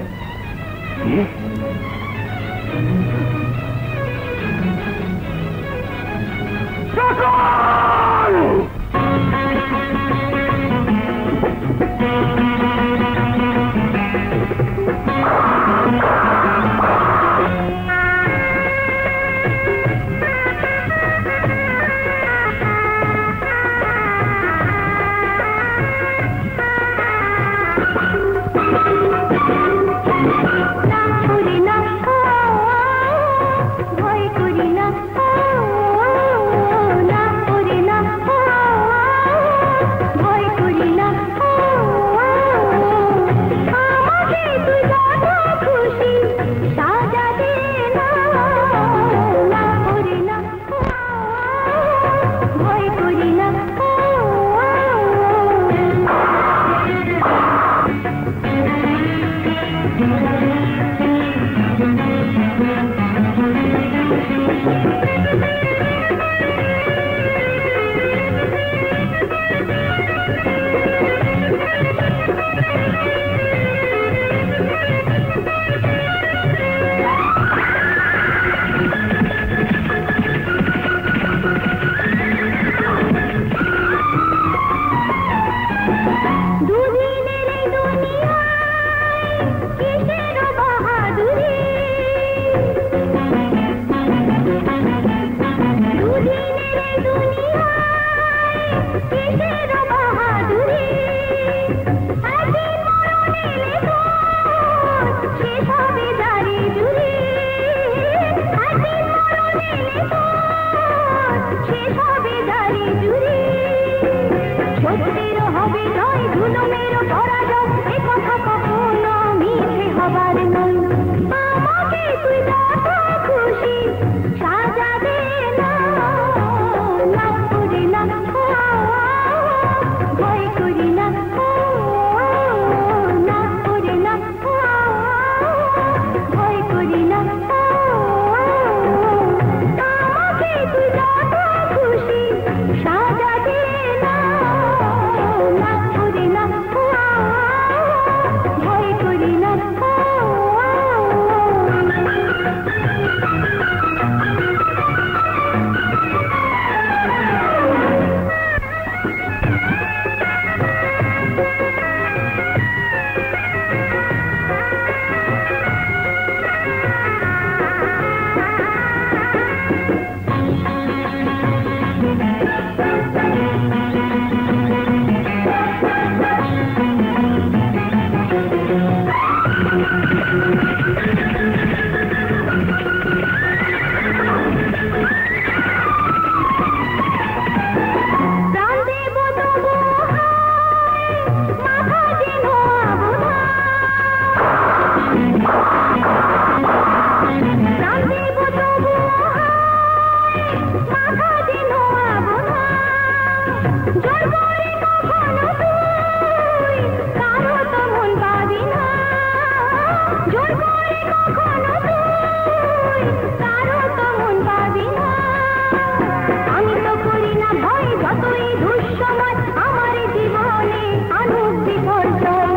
যতই দুঃসময় আমার জীবনে আনুক বিপর্যয়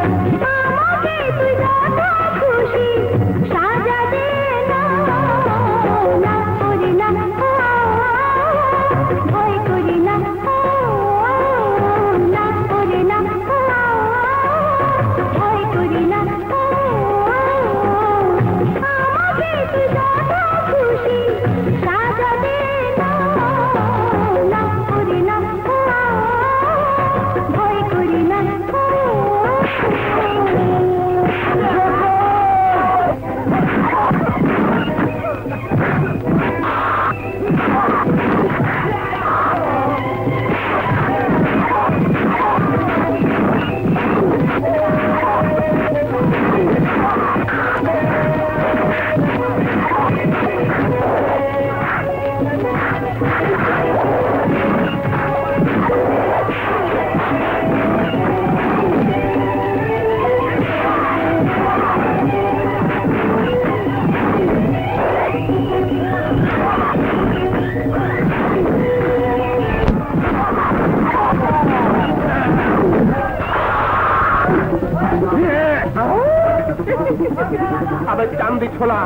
আবার চান্দি ছোলা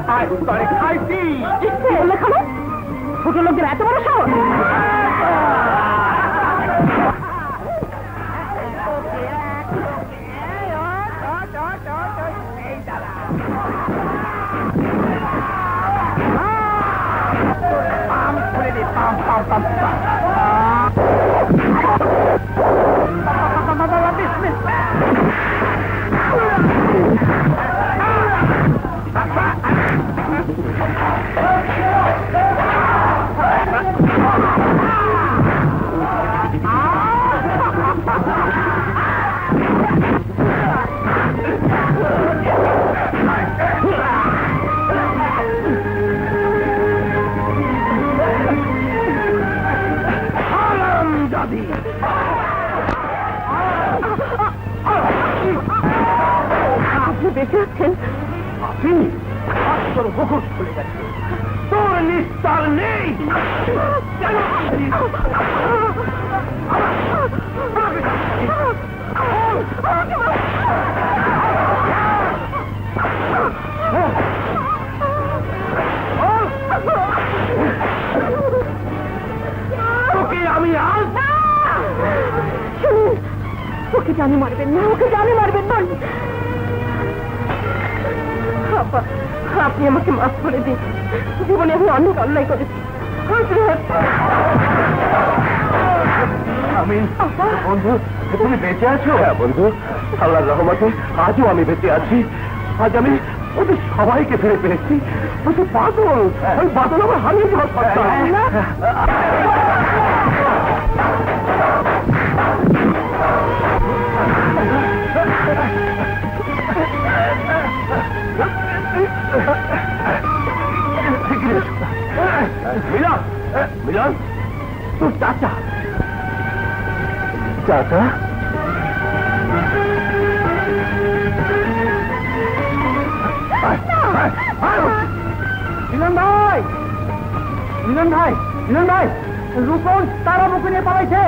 আয় তোরে খাইছি খাবো ছোট লোকদের এত বড় সাহস আপনি বেঁচে আছেন আপনি তোর মুখোশ খুলে গেছে তোর নিস্তার নেই তোকে আমি আজ শুনুন ওকে জানে মারবেন না ওকে জানে মারবেন না আপা আপনি আমাকে মাফ করে দিন জীবনে আমি অনেক অন্যায় করেছি আমি বন্ধু তুমি বেঁচে আছো হ্যাঁ বন্ধু আল্লাহর রহমতে আজও আমি বেঁচে আছি আজ আমি ওদের সবাইকে ফিরে পেয়েছি ওই বাদল ওই বাদল আমার হারিয়ে যাওয়ার কথা মিলন মিলন তোর চাচা চাচা মিলন ভাই মিলন ভাই মিলন ভাই রূপন তারা মুখে নিয়ে পালাইছে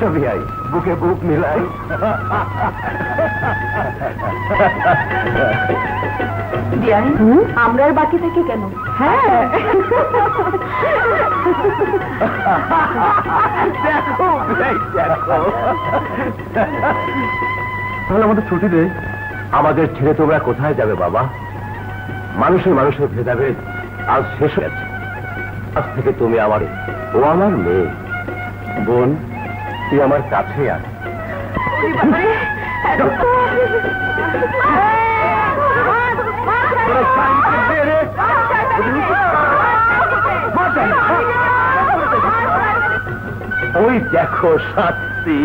এসো বিয়াই, বুকে বুক মিলাই। আমরা আর বাকি থাকি কেন? হ্যাঁ, দেখো বিয়াই, দেখো। তাহলে আমাদের ছুটি দেয়। আমাদের ছেড়ে তোমরা কোথায় যাবে বাবা? মানুষের ভেদাভেদ আজ শেষ হয়ে গেছে। আজ থেকে তুমি আমার, ও আমার মেয়ে। বোন, তুই আমার কাছে আয়। ওই দেখো শাস্তি।